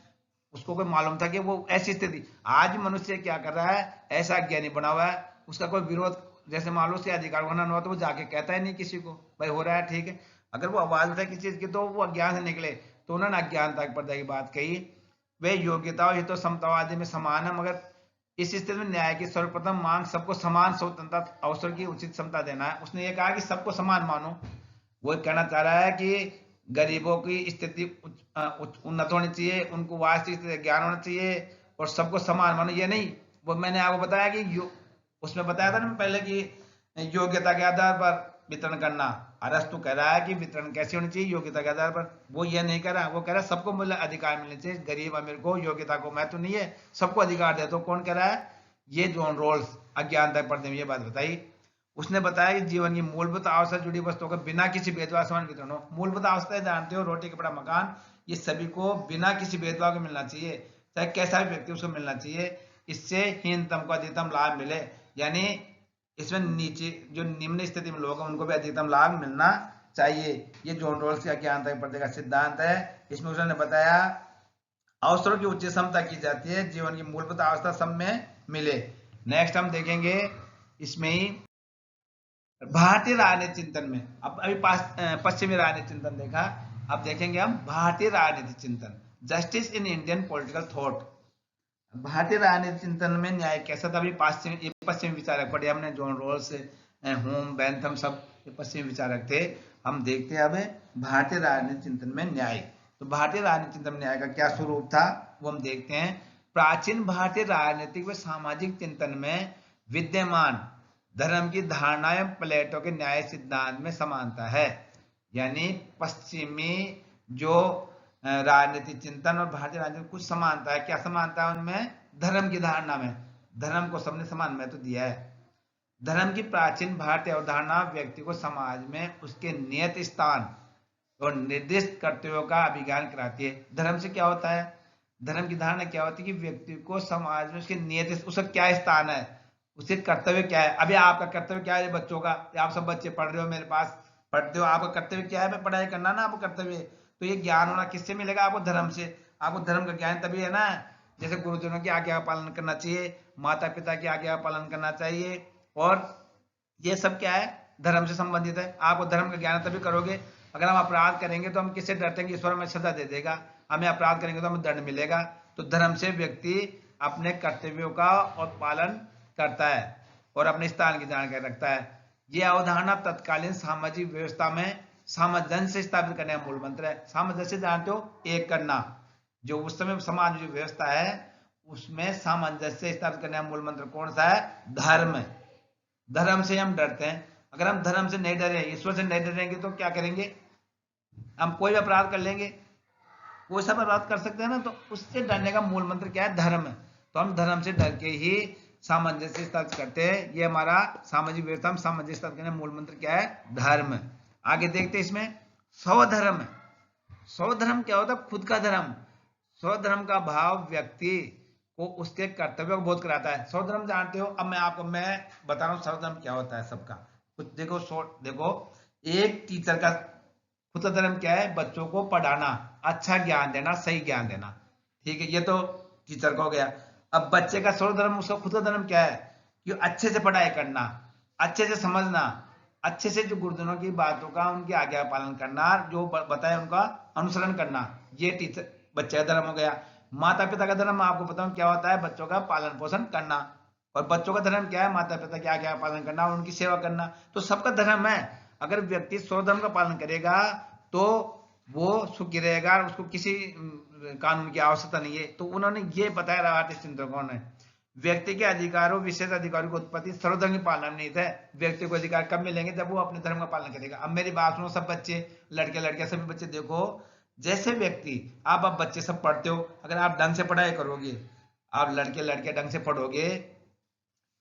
उसको कोई मालूम था कि वो ऐसी स्थिति। आज मनुष्य क्या कर रहा है, ऐसा ज्ञानी बना हुआ है, उसका कोई विरोध, जैसे मान लो उसके अधिकार होना हुआ तो वो जाके कहता है नहीं किसी को, भाई हो रहा है ठीक है। अगर वो आवाज उठाए किसी चीज की तो वो अज्ञान से निकले। तो उन्होंने अज्ञानता के पर्दे की बात कही। वे योग्यता ये तो समतावादी में समान है, मगर इस स्थिति में न्याय की सर्वप्रथम मांग सबको समान स्वतंत्रता अवसर की उचित क्षमता देना है। उसने ये कहा कि सबको समान मानो। वो कहना चाह रहा है कि गरीबों की स्थिति उन्नत होनी चाहिए, उनको वास्तविक ज्ञान होना चाहिए और सबको समान मानो। ये नहीं, वो मैंने आपको बताया कि उसमें बताया था ना पहले कि योग्यता के आधार पर वितरण करना। अरस्तु कह रहा है कि वितरण कैसे होनी चाहिए, योग्यता के आधार पर। वो ये नहीं कह रहा, वो कह रहा है सबको अधिकार मिलने चाहिए, गरीब अमीर को योग्यता को महत्व नहीं है, सबको अधिकार दे। तो कौन कह रहा है, ये जॉन रॉल्स अज्ञानता पढ़ने में ये बात बताई। उसने बताया कि जीवन की मूलभूत आवश्यकता जुड़ी वस्तुओं का बिना किसी भेदभाव समान वितरण हो। मूलभूत आवश्यकताएं जानते हो, रोटी कपड़ा मकान, ये सभी को बिना किसी भेदभाव के मिलना चाहिए, चाहे कैसा भी व्यक्ति उसको मिलना चाहिए। इससे हीनतम को अधिकतम लाभ मिले। यानी इसमें नीचे जो निम्न स्थिति में लोग हैं उनको भी अधिकतम लाभ मिलना चाहिए। ये जॉन रॉल्स का अज्ञानता के पर्दे का सिद्धांत है। इसमें उसने बताया अवसरों की उच्च क्षमता की जाती है, जीवन की मूलभूत अवस्था सब में मिले। नेक्स्ट हम देखेंगे इसमें ही भारतीय राजनीति चिंतन में। अब अभी पश्चिमी राजनीति चिंतन देखा, अब देखेंगे हम भारतीय राजनीति चिंतन, justice in Indian political thought. भारतीय राजनीतिक चिंतन में न्याय कैसा था? अभी पश्चिमी विचारक पढ़े हमने, जॉन रॉल्स, होम, बेंथम, सब ये पश्चिमी विचारक थे। हम देखते हैं अब भारतीय राजनीतिक चिंतन में न्याय। तो भारतीय राजनीतिक चिंतन में न्याय का क्या स्वरूप था वो हम देखते हैं। प्राचीन भारतीय राजनीतिक व सामाजिक चिंतन में विद्यमान धर्म की धारणाएं प्लेटो के न्याय सिद्धांत में समानता है। यानी पश्चिमी जो राजनीतिक चिंतन और भारतीय राजनीति कुछ समानता है। क्या समानता है उनमें? धर्म की धारणा में। धर्म को सबने समान महत्व दिया है। धर्म की प्राचीन भारतीय अवधारणा व्यक्ति को समाज में उसके नियत स्थान और निर्दिष्ट कर्तव्यों का अभिज्ञान कराती है। धर्म से क्या होता है? धर्म की धारणा क्या होती है कि व्यक्ति को समाज में उसके नियत, उसका क्या स्थान है, उसके कर्तव्य क्या है। अभी आपका कर्तव्य क्या है बच्चों का? आप सब बच्चे पढ़ रहे हो, मेरे पास पढ़ते हो, आपका कर्तव्य क्या है? मैं पढ़ाई करना ना, आपको कर्तव्य। तो ये ज्ञान होना किससे मिलेगा? आपको धर्म से। आपको धर्म का ज्ञान तभी है ना, जैसे गुरुजनों की आज्ञा का पालन करना चाहिए, माता पिता की आज्ञा का पालन करना चाहिए, और ये सब क्या है? धर्म से संबंधित है। आपको धर्म का ज्ञान तभी करोगे। अगर हम अपराध करेंगे तो हम किससे डरते हैं? ईश्वर हमें सजा दे देगा। हमें अपराध करेंगे तो हमें दंड मिलेगा। तो धर्म से व्यक्ति अपने कर्तव्यों का और पालन करता है और अपने स्थान की जानकारी रखता है। यह अवधारणा तत्कालीन सामाजिक व्यवस्था में सामंजस्य स्थापित करने का मूल मंत्र है। सामंजस्य जानते हो? एक करना। जो उस समय समाज में जो व्यवस्था है उसमें सामंजस्य स्थापित करने का मूल मंत्र कौन सा है? धर्म। धर्म से हम डरते हैं। अगर हम धर्म से नहीं डरे, ईश्वर से नहीं डरेंगे तो क्या करेंगे? हम कोई भी अपराध कर लेंगे, कोई सा अपराध कर सकते हैं ना। तो उससे डरने का मूल मंत्र क्या है? धर्म। तो हम धर्म से डर के ही सामंजस्य स्थापित करते हैं। ये हमारा सामाजिक व्यवस्था में सामंजस्य स्थापित करने का मूल मंत्र क्या है? धर्म। आगे देखते हैं इसमें स्वधर्म। स्वधर्म क्या होता है? खुद का धर्म। स्वधर्म का भाव व्यक्ति को उसके कर्तव्य को बोध कराता है। स्वधर्म जानते हो? अब मैं बता रहा हूँ स्वधर्म क्या होता है सबका। कुछ देखो, देखो, एक टीचर का खुद का धर्म क्या है? बच्चों को पढ़ाना, अच्छा ज्ञान देना, सही ज्ञान देना। ठीक है, ये तो टीचर का हो गया। अब बच्चे का स्वधर्म, उसका खुद का धर्म क्या है? कि अच्छे से पढ़ाई करना, अच्छे से समझना, अच्छे से जो गुरुजनों की बातों का, उनकी आज्ञा पालन करना, जो बताए उनका अनुसरण करना। ये टीचर बच्चे का धर्म हो गया। माता पिता का धर्म आपको पता क्या होता है? बच्चों का पालन पोषण करना। और बच्चों का धर्म क्या है? माता पिता की आज्ञा पालन करना और उनकी सेवा करना। तो सबका धर्म है। अगर व्यक्ति स्वधर्म का पालन करेगा तो वो सुखी रहेगा, उसको किसी कानून की आवश्यकता नहीं है। तो उन्होंने ये बताया राजनीतिक चिंतकों ने, व्यक्ति के अधिकारों, विशेष अधिकारों की उत्पत्ति सर्वधर्म की पालना नहीं है। व्यक्ति को अधिकार कब मिलेंगे? जब वो अपने धर्म का पालन करेगा। अब मेरी बात सुनो सब बच्चे, लड़के लड़कियां सभी बच्चे, देखो, जैसे व्यक्ति आप बच्चे सब पढ़ते हो, अगर आप ढंग से पढ़ाई करोगे, आप लड़के लड़के ढंग से पढ़ोगे,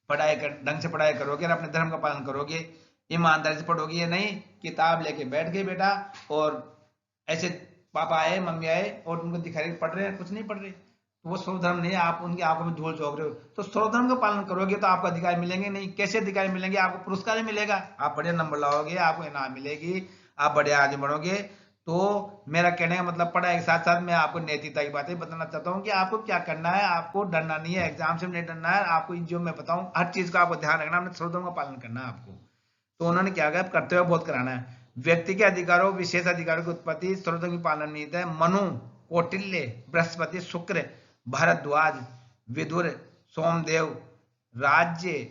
ढंग से पढ़ाई करोगे और अपने धर्म का पालन करोगे, ईमानदारी से पढ़ोगे। ये नहीं किताब लेके बैठ गए बेटा और ऐसे पापा आए मम्मी आए और उनको दिखा रहे पढ़ रहे हैं, कुछ नहीं पढ़ रहे, तो वो स्वधर्म नहीं है। आप उनकी आंखों में धूल झोंक रहे हो। तो स्वधर्म का पालन करोगे तो आपको अधिकार मिलेंगे नहीं। कैसे अधिकार मिलेंगे? आपको पुरस्कार ही मिलेगा, आप बढ़िया नंबर लाओगे, आपको इनाम मिलेगी, आप बढ़िया आगे बढ़ोगे। तो मेरा कहने का मतलब, पढ़ाई के साथ साथ मैं आपको नैतिकता की बातें बताना चाहता हूँ कि आपको क्या करना है। आपको डरना नहीं है, एग्जाम से नहीं डरना है। आपको जो मैं बताऊँ हर चीज का आपको ध्यान रखना, अपने स्वधर्म का पालन करना है आपको। तो उन्होंने क्या कहा? कर्तव्य बोध कराना है। व्यक्ति के अधिकारों, विशेष अधिकारों की उत्पत्ति सर्वधर्म की पालन निहित है। मनु, कौटिल्य, बृहस्पति, शुक्र, भारद्वाज, विदुर, सोमदेव राज्य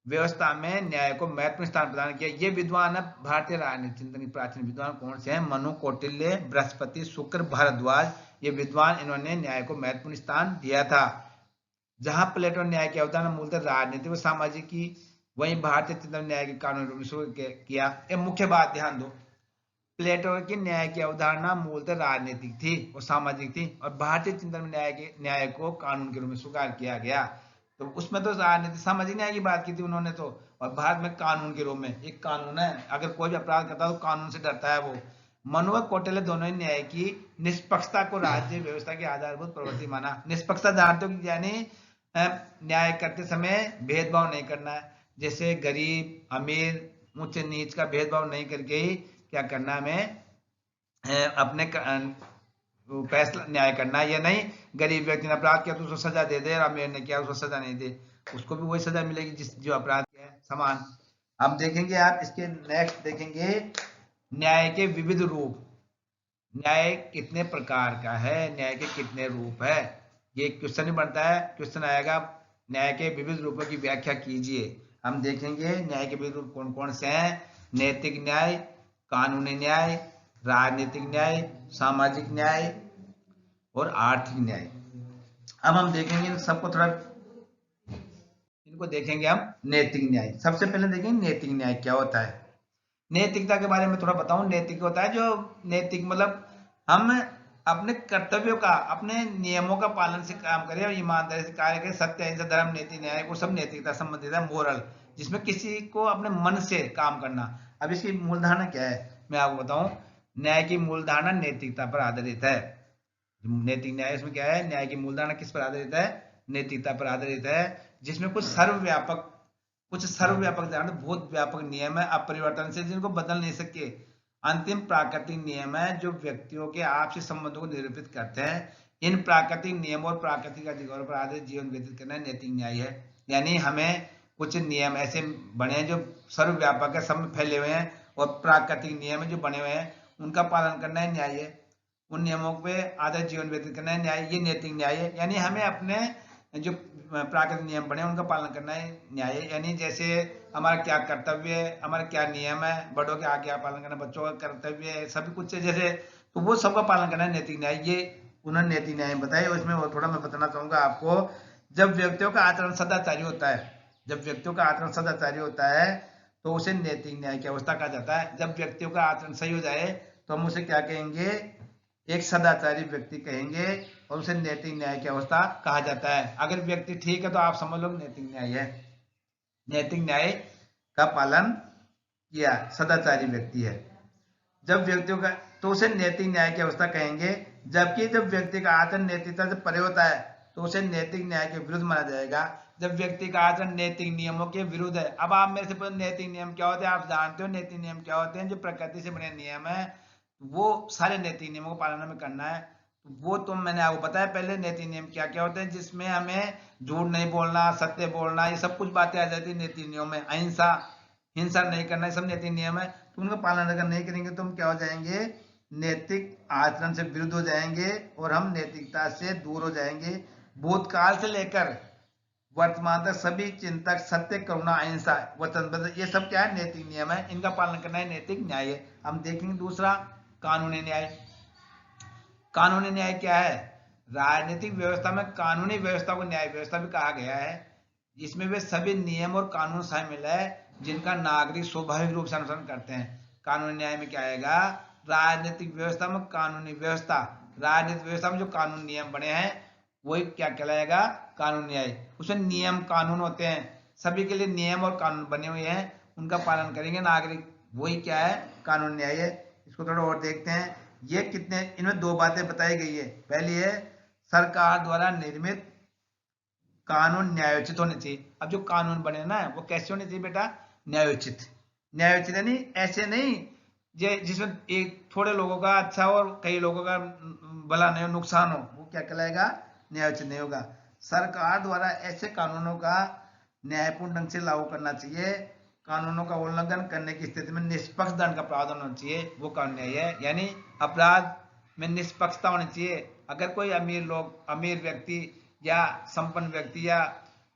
व्यवस्था में न्याय को महत्वपूर्ण स्थान प्रदान किया। ये विद्वान है भारतीय राजनीति चिंतन के प्राचीन विद्वान कौन से हैं? मनु, कौटिल्य, बृहस्पति, शुक्र, भारद्वाज। ये विद्वान, इन्होंने न्याय को महत्वपूर्ण स्थान दिया था। जहां प्लेटो न्याय की अवधारणा मूलतः राजनीतिक व सामाजिक की, वहीं भारतीय चिंतन न्याय के कानून रूप में शुरू किया। एक मुख्य बात ध्यान दो, प्लेटो की न्याय की अवधारणा मूलतः राजनीतिक थी और सामाजिक थी, और भारतीय चिंतन में न्याय को कानून के रूप में स्वीकार किया गया। तो उसमें तो राजनीतिक सामाजिक न्याय की बात की थी उन्होंने तो, और भारत में कानून के रूप में एक कानून है। अगर कोई भी अपराध करता है तो कानून से डरता है वो। मनु व कौटिल्य दोनों ही न्याय की निष्पक्षता को राज्य व्यवस्था की आधारभूत प्रवृत्ति माना। निष्पक्षता जानते हो? यानी न्याय करते समय भेदभाव नहीं करना है। जैसे गरीब अमीर, ऊंच नीच का भेदभाव नहीं करके ही क्या करना है? हमें अपने फैसला न्याय करना है। ये नहीं गरीब व्यक्ति ने अपराध किया तो उसको सजा दे दे, और अमीर ने किया उसको सजा नहीं दे, उसको भी वही सजा मिलेगी जिस जो अपराध किया है, समान। अब देखेंगे आप इसके नेक्स्ट देखेंगे न्याय के विविध रूप। न्याय कितने प्रकार का है, न्याय के कितने रूप है, ये क्वेश्चन ही बनता है। क्वेश्चन आएगा न्याय के विविध रूपों की व्याख्या कीजिए। हम देखेंगे न्याय के विविध रूप कौन कौन से हैं। नैतिक न्याय, कानूनी न्याय, राजनीतिक न्याय, सामाजिक न्याय और आर्थिक न्याय। अब हम देखेंगे इन सबको थोड़ा, इनको देखेंगे हम नैतिक न्याय। सबसे पहले देखेंगे नैतिक न्याय क्या होता है। नैतिकता के बारे में थोड़ा बताऊं। नैतिक होता है जो, नैतिक मतलब हम अपने कर्तव्यों का, अपने नियमों का पालन से काम करें और ईमानदारी से कार्य करें। सत्य, अहिंसा, धर्म, नीति, न्याय वो सब नैतिकता संबंधित है। मोरल, जिसमें किसी को अपने मन से काम करना। अब इसकी मूल धारणा क्या है मैं आपको बताऊं। न्याय की मूल धारणा नैतिकता पर आधारित है। नैतिक न्याय इसमें क्या है, न्याय की मूल धारणा किस पर आधारित है, नैतिकता पर आधारित है। जिसमें कुछ सर्वव्यापक धारणा, बहुत व्यापक नियम है, अपरिवर्तनशील, जिनको बदल नहीं सकते। अंतिम प्राकृतिक नियम है जो व्यक्तियों के आपसी संबंधों को निरूपित करते हैं। इन प्राकृतिक नियमों और प्राकृतिक अधिकारों पर आधारित जीवन व्यतीत करना नैतिक न्याय है। यानी हमें कुछ नियम ऐसे बने हैं जो सर्वव्यापक है, सब में फैले हुए हैं, और प्राकृतिक नियम जो बने हुए हैं उनका पालन करना है न्याय है। उन नियमों पे आधारित जीवन व्यतीत करना है न्याय, ये नैतिक न्याय है। यानी हमें अपने जो प्राकृतिक नियम बने उनका पालन करना है न्याय है। यानी जैसे हमारा क्या कर्तव्य है, हमारा क्या नियम है, बड़ों के आज्ञा पालन करना, बच्चों का कर्तव्य है, सभी कुछ है जैसे, तो वो सबका पालन करना है नैतिक न्याय। ये उन्होंने नैतिक न्याय बताए। उसमें और थोड़ा मैं बताना चाहूंगा आपको। जब व्यक्तियों का आचरण सदाचारी होता है, जब व्यक्तियों का आचरण सदाचारी होता है तो उसे नैतिक न्याय की अवस्था कहा जाता है। जब व्यक्तियों का आचरण सही हो जाए तो हम उसे क्या कहेंगे, एक सदाचारी व्यक्ति कहेंगे, और उसे नैतिक न्याय की अवस्था कहा जाता है। अगर व्यक्ति ठीक है तो आप समझ लो नैतिक न्याय है। नैतिक न्याय का पालन किया सदाचारी व्यक्ति है। जब व्यक्तियों का, तो उसे नैतिक न्याय की अवस्था कहेंगे। जबकि जब व्यक्ति का आचरण नैतिकता से परे होता है तो उसे नैतिक न्याय के विरुद्ध माना जाएगा। जब व्यक्ति का आचरण नैतिक नियमों के विरुद्ध है। अब आप मेरे से पूछे नैतिक नियम क्या होते हैं, आप जानते हो नैतिक नियम क्या होते हैं। जो प्रकृति से बने नियम है वो सारे नैतिक नियमों को पालन हमें करना है। वो तो मैंने आपको बताया पहले नैतिक नियम क्या क्या होते हैं, जिसमें हमें झूठ नहीं बोलना, सत्य बोलना, ये सब कुछ बातें आ जाती है नैतिक नियम में। अहिंसा, हिंसा नहीं करना, ये सब नैतिक नियम है। तो उनका पालन अगर नहीं करेंगे तो हम क्या हो जाएंगे, नैतिक आचरण से विरुद्ध हो जाएंगे और हम नैतिकता से दूर हो जाएंगे। भूतकाल से लेकर वर्तमान तक सभी चिंतक सत्य, करुणा, अहिंसा, वचन, ये सब क्या है, नैतिक नियम है। इनका पालन करना है नैतिक न्याय है। हम देखेंगे दूसरा कानूनी न्याय। कानूनी न्याय क्या है, राजनीतिक व्यवस्था में कानूनी व्यवस्था को न्याय व्यवस्था भी कहा गया है। इसमें वे सभी नियम और कानून शामिल है जिनका नागरिक स्वाभाविक रूप से अनुसरण करते हैं। कानूनी न्याय में क्या आएगा, राजनीतिक व्यवस्था में कानूनी व्यवस्था, राजनीतिक व्यवस्था में जो कानून नियम बने हैं वही क्या कहलाएगा, कानून न्याय। उसमें नियम कानून होते हैं, सभी के लिए नियम और कानून बने हुए हैं, उनका पालन करेंगे नागरिक, वही क्या है, कानून न्याय है। इसको थोड़ा और देखते हैं। ये कितने, इनमें दो बातें बताई गई है। पहली है सरकार द्वारा निर्मित कानून न्यायोचित होने चाहिए। अब जो कानून बने ना वो कैसे होने चाहिए बेटा, न्यायोचित। न्यायोचित यानी ऐसे नहीं जिसमें एक थोड़े लोगों का अच्छा और कई लोगों का भला नहीं हो, नुकसान हो, वो क्या कहलाएगा, न्यायोचित नहीं होगा। सरकार द्वारा ऐसे कानूनों का न्यायपूर्ण ढंग से लागू करना चाहिए। कानूनों का उल्लंघन करने की स्थिति में निष्पक्ष दंड का प्रावधान होना चाहिए, वो कानून न्याय है। यानी अपराध में निष्पक्षता होनी चाहिए। अगर कोई अमीर व्यक्ति या संपन्न व्यक्ति या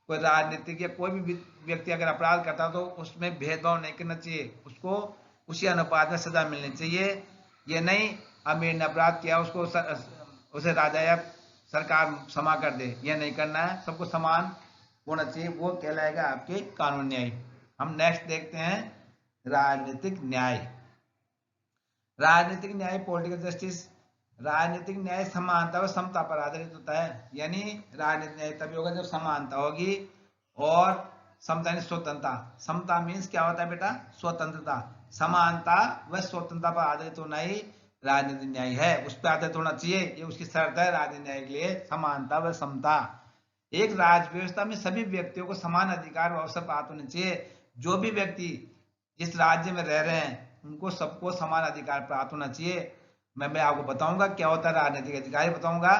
कोई राजनीतिक या कोई भी व्यक्ति अगर अपराध करता तो उसमें भेदभाव नहीं करना चाहिए, उसको उसी अनुपात में सजा मिलनी चाहिए। ये नहीं अमीर ने अपराध किया उसको उसे राजा या सरकार क्षमा कर दे, ये नहीं करना है, सबको समान होना चाहिए, वो कहलाएगा आपके कानून न्याय। हम नेक्स्ट देखते हैं राजनीतिक न्याय। राजनीतिक न्याय, पॉलिटिकल जस्टिस। राजनीतिक न्याय समानता और समता पर आधारित होता है। यानी राजनीतिक न्याय तभी होगा जब समानता होगी और समता यानी स्वतंत्रता। समता मीन्स क्या होता है बेटा, स्वतंत्रता। समानता व स्वतंत्रता पर आधारित होना ही राजनीतिक न्याय है, उस पर आधारित होना चाहिए, ये उसकी शर्त है राजनीतिक न्याय के लिए, समानता व समता। एक राज व्यवस्था में सभी व्यक्तियों को समान अधिकार व अवसर प्राप्त होने चाहिए। जो भी व्यक्ति जिस राज्य में रह रहे हैं उनको सबको समान अधिकार प्राप्त होना चाहिए। मैं आपको बताऊंगा क्या होता है राजनीतिक अधिकार, बताऊंगा।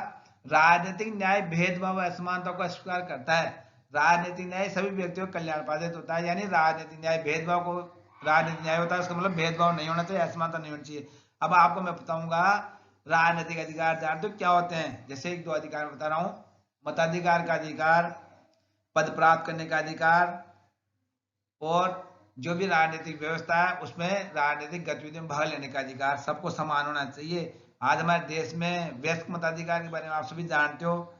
राजनीतिक न्याय भेदभाव व असमानता को अस्वीकार करता है। राजनीतिक न्याय सभी व्यक्तियों को कल्याण पादित होता है। यानी राजनीतिक न्याय भेदभाव को, राजनीतिक न्याय होता है उसका मतलब भेदभाव नहीं होना चाहिए, असमानता नहीं होनी चाहिए। अब आपको मैं बताऊंगा राजनीतिक अधिकार जानते हो क्या होते हैं। जैसे एक दो अधिकार बता रहा हूँ, मताधिकार का अधिकार, पद प्राप्त करने का अधिकार, और जो भी राजनीतिक व्यवस्था है उसमें राजनीतिक गतिविधियों में भाग लेने का अधिकार, सबको समान होना चाहिए। आज हमारे देश में वयस्क मताधिकार के बारे में आप सभी जानते हो।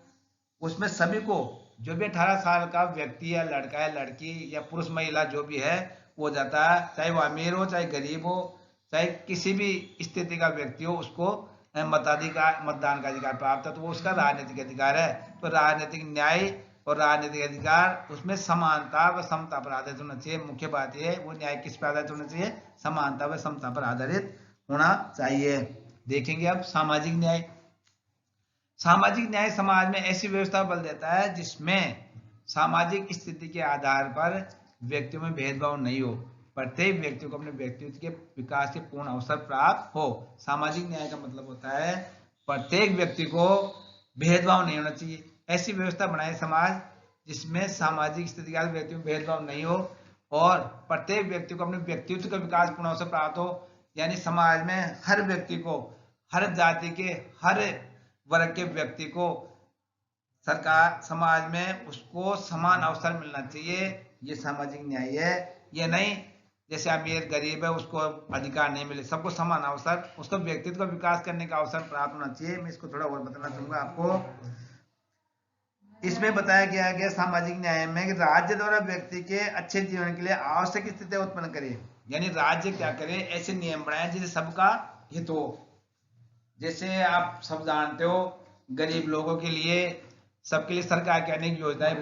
उसमें सभी को, जो भी 18 साल का व्यक्ति या लड़का है लड़की या पुरुष महिला जो भी है वो जाता है, चाहे वो अमीर हो चाहे गरीब हो चाहे किसी भी स्थिति का व्यक्ति हो, उसको मताधिकार मतदान का अधिकार प्राप्त है, तो वो उसका राजनीतिक अधिकार है। तो राजनीतिक न्याय और राजनीतिक अधिकार, उसमें समानता व समता पर आधारित होना चाहिए। मुख्य बात यह है वो न्याय किस पर आधारित होना चाहिए, समानता व समता पर आधारित होना चाहिए। देखेंगे अब सामाजिक न्याय। सामाजिक न्याय समाज में ऐसी व्यवस्था बल देता है जिसमें सामाजिक स्थिति के आधार पर व्यक्तियों में भेदभाव नहीं हो, प्रत्येक व्यक्ति को अपने व्यक्तित्व के विकास के पूर्ण अवसर प्राप्त हो। सामाजिक न्याय का मतलब होता है प्रत्येक व्यक्ति को भेदभाव नहीं होना चाहिए। ऐसी व्यवस्था बनाए समाज जिसमें सामाजिक स्थिति के आधार पर व्यक्तियों में भेदभाव नहीं हो और प्रत्येक व्यक्ति को अपने व्यक्तित्व का विकास पूर्ण अवसर प्राप्त हो। यानी समाज में हर व्यक्ति को, हर जाति के, हर वर्ग के व्यक्ति को सरकार समाज में उसको समान अवसर मिलना चाहिए। ये सामाजिक न्याय है। ये नहीं जैसे अमीर गरीब है उसको अधिकार नहीं मिले, सबको समान अवसर, उसको व्यक्तित्व का विकास करने का अवसर प्राप्त होना चाहिए। मैं इसको थोड़ा और बताना चाहूंगा आपको। इसमें बताया गया सामाजिक न्याय में कि राज्य द्वारा व्यक्ति के अच्छे जीवन के लिए आवश्यक स्थितियां उत्पन्न करे। यानी राज्य क्या करे, ऐसे नियम बनाए जिससे सबका हित हो। जैसे आप सब जानते हो गरीब लोगों के लिए, सबके लिए सरकार की अनेक योजनाएं,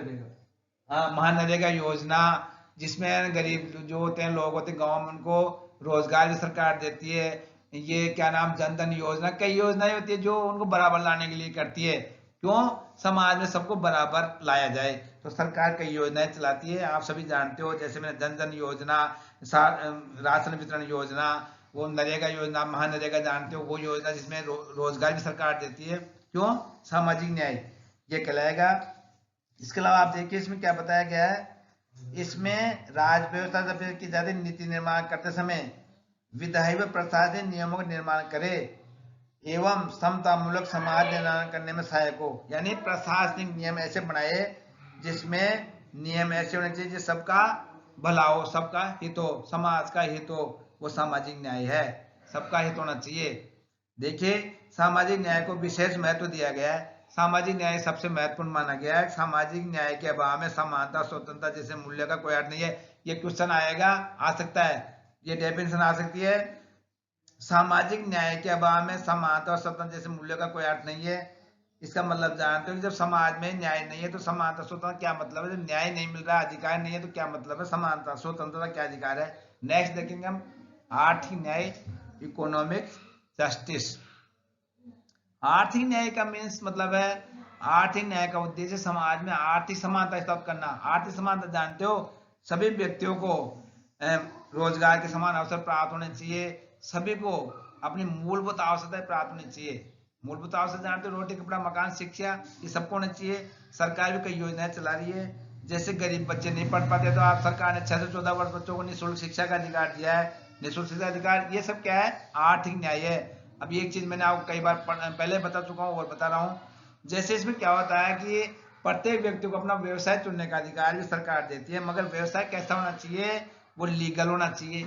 महानरेगा योजना, जिसमें गरीब जो होते हैं लोग होते हैं गाँव में, उनको रोजगार भी सरकार देती है। ये क्या नाम, जन धन योजना, कई योजनाएं होती है जो उनको बराबर लाने के लिए करती है। क्यों, समाज में सबको बराबर लाया जाए, तो सरकार कई योजनाएं चलाती है। आप सभी जानते हो, जैसे मैंने जन धन योजना, राशन वितरण योजना, वो नरेगा योजना, महानरेगा जानते हो, वो योजना जिसमें रोजगार भी सरकार देती है। क्यों, सामाजिक न्याय ये कहलाएगा। इसके अलावा आप देखिए इसमें क्या बताया गया है। इसमें राज व्यवस्था की जाती नीति निर्माण करते समय विधायी व प्रशासनिक नियमों का निर्माण करे एवं समतामूलक समाज निर्माण करने में सहायक हो। यानी प्रशासनिक नियम ऐसे बनाए जिसमें नियम ऐसे होने चाहिए जिस सबका भला हो, सबका हित हो, समाज का हित हो, वो सामाजिक न्याय है। सबका हित होना चाहिए। देखिए सामाजिक न्याय को विशेष महत्व दिया गया है। सामाजिक न्याय सबसे महत्वपूर्ण माना गया है। सामाजिक न्याय के अभाव में समानता स्वतंत्रता जैसे मूल्य का कोई अर्थ नहीं है। ये क्वेश्चन आएगा, आ सकता है, ये डेफिनेशन आ सकती है। सामाजिक न्याय के अभाव में समानता और स्वतंत्रता जैसे मूल्य का कोई अर्थ नहीं है। इसका मतलब जानते हो कि जब समाज में न्याय नहीं है तो समानता स्वतंत्रता क्या मतलब है। जब न्याय नहीं मिल रहा, अधिकार नहीं है, तो क्या मतलब है समानता स्वतंत्रता क्या अधिकार है। नेक्स्ट देखेंगे हम आर्थिक न्याय, इकोनॉमिक जस्टिस। आर्थिक न्याय का मीन्स मतलब है, आर्थिक न्याय का उद्देश्य समाज में आर्थिक समानता स्थापित करना। आर्थिक समानता जानते हो, सभी व्यक्तियों को रोजगार के समान अवसर प्राप्त होने चाहिए, सभी को अपनी मूलभूत आवश्यकताएं प्राप्त होनी चाहिए। मूलभूत आवश्यकता जानते हो, रोटी कपड़ा मकान शिक्षा, ये सबको होना चाहिए। सरकार भी कई योजनाएं चला रही है। जैसे गरीब बच्चे नहीं पढ़ पाते तो आप सरकार ने 6 से 14 वर्ष बच्चों को निःशुल्क शिक्षा का अधिकार दिया है। निःशुल्क शिक्षा अधिकार, ये सब क्या है, आर्थिक न्याय है। अब एक चीज मैंने आपको कई बार पहले बता चुका हूँ और बता रहा हूँ। जैसे इसमें क्या होता है कि प्रत्येक व्यक्ति को अपना व्यवसाय चुनने का अधिकार भी सरकार देती है, मगर व्यवसाय कैसा होना चाहिए, वो लीगल होना चाहिए।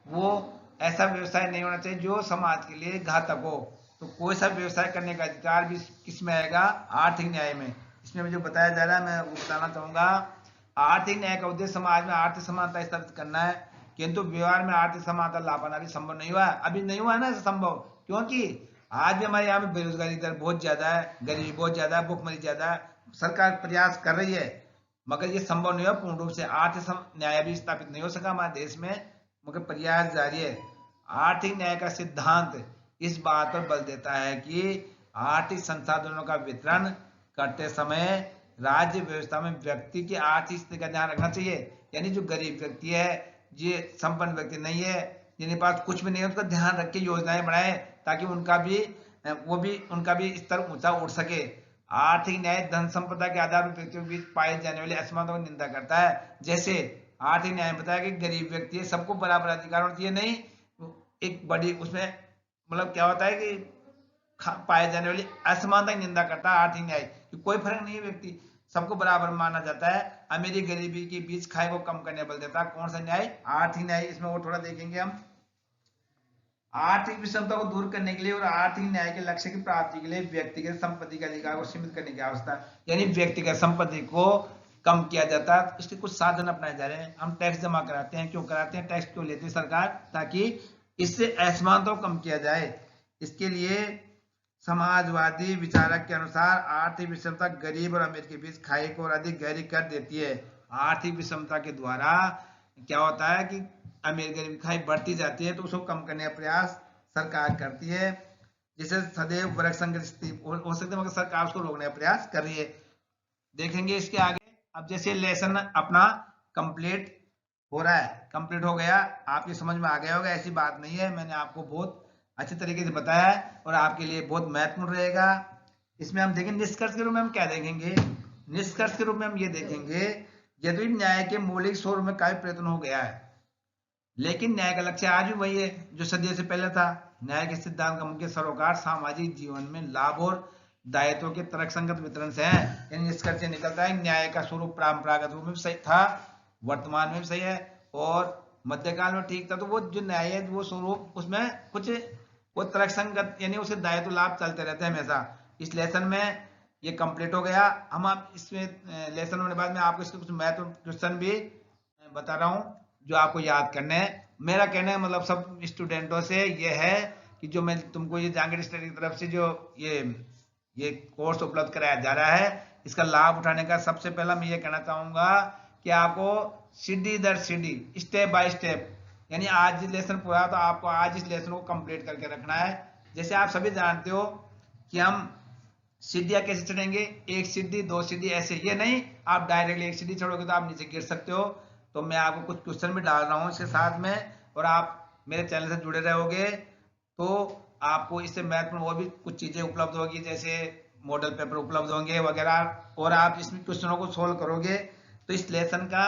वो ऐसा व्यवसाय नहीं होना चाहिए जो समाज के लिए घातक हो। तो कोई सा व्यवसाय करने का अधिकार भी किसमें आएगा, आर्थिक न्याय में। इसमें मुझे बताया जा रहा है, मैं वो बताना चाहूंगा। आर्थिक न्याय का उद्देश्य समाज में आर्थिक समानता स्थापित करना है, किंतु व्यवहार में आर्थिक समानता ला पाना भी संभव नहीं हुआ है। अभी नहीं हुआ है ना संभव, क्योंकि आज भी हमारे यहाँ पे बेरोजगारी दर बहुत ज्यादा है, गरीबी बहुत ज्यादा है, भुखमरी ज्यादा है। सरकार प्रयास कर रही है मगर ये संभव नहीं हुआ पूर्ण रूप से। आर्थिक न्याय भी स्थापित नहीं हो सका हमारे देश में, मगर प्रयास जारी है। आर्थिक न्याय का सिद्धांत इस बात पर बल देता है कि आर्थिक संसाधनों का वितरण करते समय राज्य व्यवस्था में व्यक्ति की आर्थिक स्थिति का ध्यान रखना चाहिए। यानी जो गरीब व्यक्ति है, ये संपन्न व्यक्ति नहीं है, जिनके पास कुछ भी नहीं है, उसका ध्यान रख के योजनाएं बनाए ताकि उनका भी स्तर ऊंचा उठ सके। आर्थिक न्याय धन संपदा के आधार पर व्यक्तियों के बीच पाए जाने वाली असमानता की निंदा करता है। जैसे आर्थिक न्याय बताया कि गरीब व्यक्ति है, सबको बराबर अधिकार होना चाहिए, नहीं एक बड़ी उसमें मतलब क्या होता है कि पाए जाने वाली असमानता की निंदा करता है आर्थिक न्याय। कि कोई फर्क नहीं है, व्यक्ति सबको बराबर माना जाता है। अमीरी गरीबी के बीच खाई को कम करने बल देता है कौन सा न्याय? आर्थिक न्याय। इसमें वो थोड़ा देखेंगे हम। आर्थिक विषमता को दूर करने के लिए और आर्थिक न्याय के लक्ष्य की प्राप्ति के लिए व्यक्तिगत संपत्ति के अधिकार को सीमित करने की आवश्यकता, यानी व्यक्तिगत संपत्ति को कम किया जाता है। इसके कुछ साधन अपनाए जा रहे हैं। हम टैक्स जमा कराते हैं, क्यों कराते हैं? टैक्स क्यों लेती है सरकार? ताकि इससे असमानता को कम किया जाए। इसके लिए समाजवादी विचारक के अनुसार आर्थिक विषमता गरीब और अमीर के बीच खाई को और अधिक गहरी कर देती है। आर्थिक विषमता के द्वारा क्या होता है कि अमीर गरीब की खाई बढ़ती जाती है, तो उसको कम करने का प्रयास सरकार करती है, जिसे सदैव वर्ग संघर्ष हो सकता है, मगर सरकार उसको रोकने का प्रयास कर रही है। देखेंगे इसके आगे। अब जैसे लेसन अपना कंप्लीट हो रहा है, कंप्लीट हो गया, आपकी समझ में आ गया होगा, ऐसी बात नहीं है, मैंने आपको बहुत अच्छे तरीके से बताया है और आपके लिए बहुत महत्वपूर्ण रहेगा। इसमें हम देखेंगे निष्कर्ष के रूप में हम क्या देखेंगे? निष्कर्ष के रूप में हम ये देखेंगे, यदि न्याय के मौलिक स्वरूप में काफी प्रयत्न हो गया है, लेकिन न्याय का लक्ष्य आज भी वही है जो सदियों से पहले था। न्याय के सिद्धांत का मुख्य सरोकार सामाजिक जीवन में लाभ और दायित्वों के तर्कसंगत वितरण से है। यानी निष्कर्ष से निकलता है न्याय का स्वरूप परंपरागत रूप में भी सही था, वर्तमान में भी सही है और मध्यकाल में ठीक था। तो वो जो न्याय है वो स्वरूप, उसमें कुछ वो तर्कसंगत, यानी उसे दायित्व लाभ चलते रहते हैं हमेशा। इस लेसन में ये कंप्लीट हो गया। हम आप इसमें लेसन होने बाद में आपको इसके कुछ महत्वपूर्ण क्वेश्चन भी बता रहा हूँ जो आपको याद करने हैं। मेरा कहने का मतलब सब स्टूडेंटों से ये है कि जो मैं तुमको ये जांगीर स्टडी की तरफ से जो ये कोर्स उपलब्ध कराया जा रहा है, इसका लाभ उठाने का सबसे पहला मैं ये कहना चाहूंगा कि आपको सीढ़ी दर सीढ़ी, स्टेप बाय स्टेप, यानी आज लेसन पूरा तो आपको आज इस लेसन को कंप्लीट करके रखना है। जैसे आप सभी जानते हो कि हम सीढ़ियां कैसे चढ़ेंगे, एक सीढ़ी दो सीढ़ी ऐसे, ये नहीं आप डायरेक्टली एक सीढ़ी चढ़ोगे तो आप नीचे गिर सकते हो। तो मैं आपको कुछ क्वेश्चन भी डाल रहा हूँ इसके साथ में, और आप मेरे चैनल से जुड़े रहोगे तो आपको इससे महत्वपूर्ण और भी कुछ चीजें उपलब्ध होगी, जैसे मॉडल पेपर उपलब्ध होंगे वगैरह, और आप इसमें क्वेश्चनों को सोल्व करोगे। तो इस लेसन का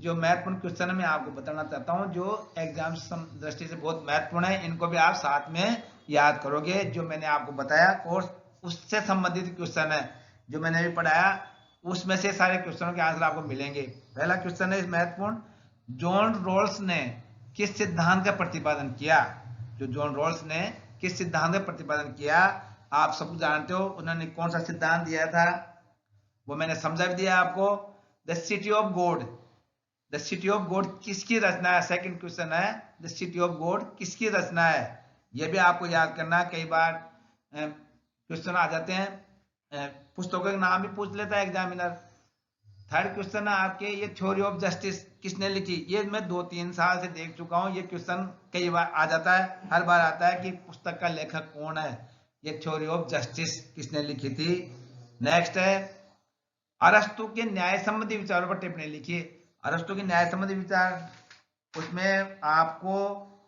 जो महत्वपूर्ण क्वेश्चन है मैं आपको बताना चाहता हूँ, जो एग्जाम दृष्टि से बहुत महत्वपूर्ण है, इनको भी आप साथ में याद करोगे। जो मैंने आपको बताया कोर्स उससे संबंधित क्वेश्चन है जो मैंने अभी पढ़ाया, उसमें से सारे क्वेश्चनों के आंसर आपको मिलेंगे। पहला क्वेश्चन है महत्वपूर्ण, जॉन रॉल्स ने किस सिद्धांत का प्रतिपादन किया? जो जॉन रॉल्स ने किस सिद्धांत का प्रतिपादन किया, आप सब जानते हो, उन्होंने कौन सा सिद्धांत दिया था वो मैंने समझा भी दिया आपको। The city of God, the city of God किसकी रचना है? सेकंड क्वेश्चन है, द सिटी ऑफ गॉड किसकी रचना है? यह भी आपको याद करना है। कई बार क्वेश्चन आ जाते हैं, पुस्तकों के नाम भी पूछ लेता है एग्जामिनर। थर्ड क्वेश्चन है आपके, ये थ्योरी ऑफ जस्टिस किसने लिखी? ये मैं 2-3 साल से देख चुका हूँ, ये क्वेश्चन कई बार आ जाता है, हर बार आता है कि पुस्तक का लेखक कौन है, ये थ्योरी ऑफ जस्टिस किसने लिखी थी। नेक्स्ट है, अरस्तु के न्याय संबंधी विचारों पर टिप्पणी लिखिए। अरस्तु के न्याय संबंधी विचार, उसमें आपको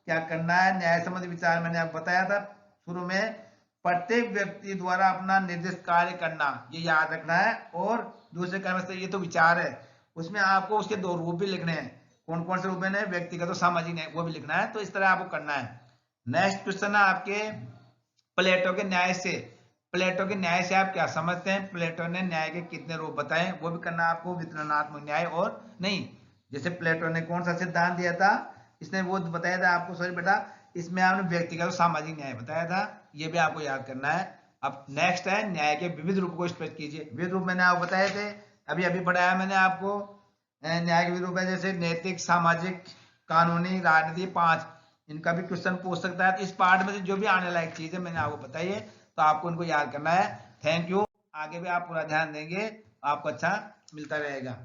क्या करना है? न्याय संबंधी विचार मैंने आपको बताया था शुरू में, प्रत्येक व्यक्ति द्वारा अपना निर्दिष्ट कार्य करना, ये याद रखना है। और दूसरे कर्म से, ये तो विचार है, उसमें आपको उसके 2 रूप भी लिखने हैं। कौन कौन से रूप में? व्यक्तिगत और सामाजिक न्याय, वो भी लिखना है। तो इस तरह आपको करना है। नेक्स्ट क्वेश्चन है आपके, प्लेटो के न्याय से, प्लेटो के न्याय से आप क्या समझते हैं? प्लेटो ने न्याय के कितने रूप बताए, वो भी करना आपको। वितरणात्मक न्याय और नहीं, जैसे प्लेटो ने कौन सा सिद्धांत दिया था, इसने वो बताया था आपको, सॉरी बेटा, इसमें आपने व्यक्तिगत और सामाजिक न्याय बताया था, ये भी आपको याद करना है। अब नेक्स्ट है, न्याय के विविध रूप को स्पष्ट कीजिए। विविध रूप मैंने आपको बताए थे, अभी पढ़ाया मैंने आपको। न्याय के विविध रूप है जैसे नैतिक, सामाजिक, कानूनी, राजनीति, 5, इनका भी क्वेश्चन पूछ सकता है। इस पार्ट में से जो भी आने लायक चीज है मैंने आपको बताई है, तो आपको इनको याद करना है। Thank you. आगे भी आप पूरा ध्यान देंगे, आपको अच्छा मिलता रहेगा।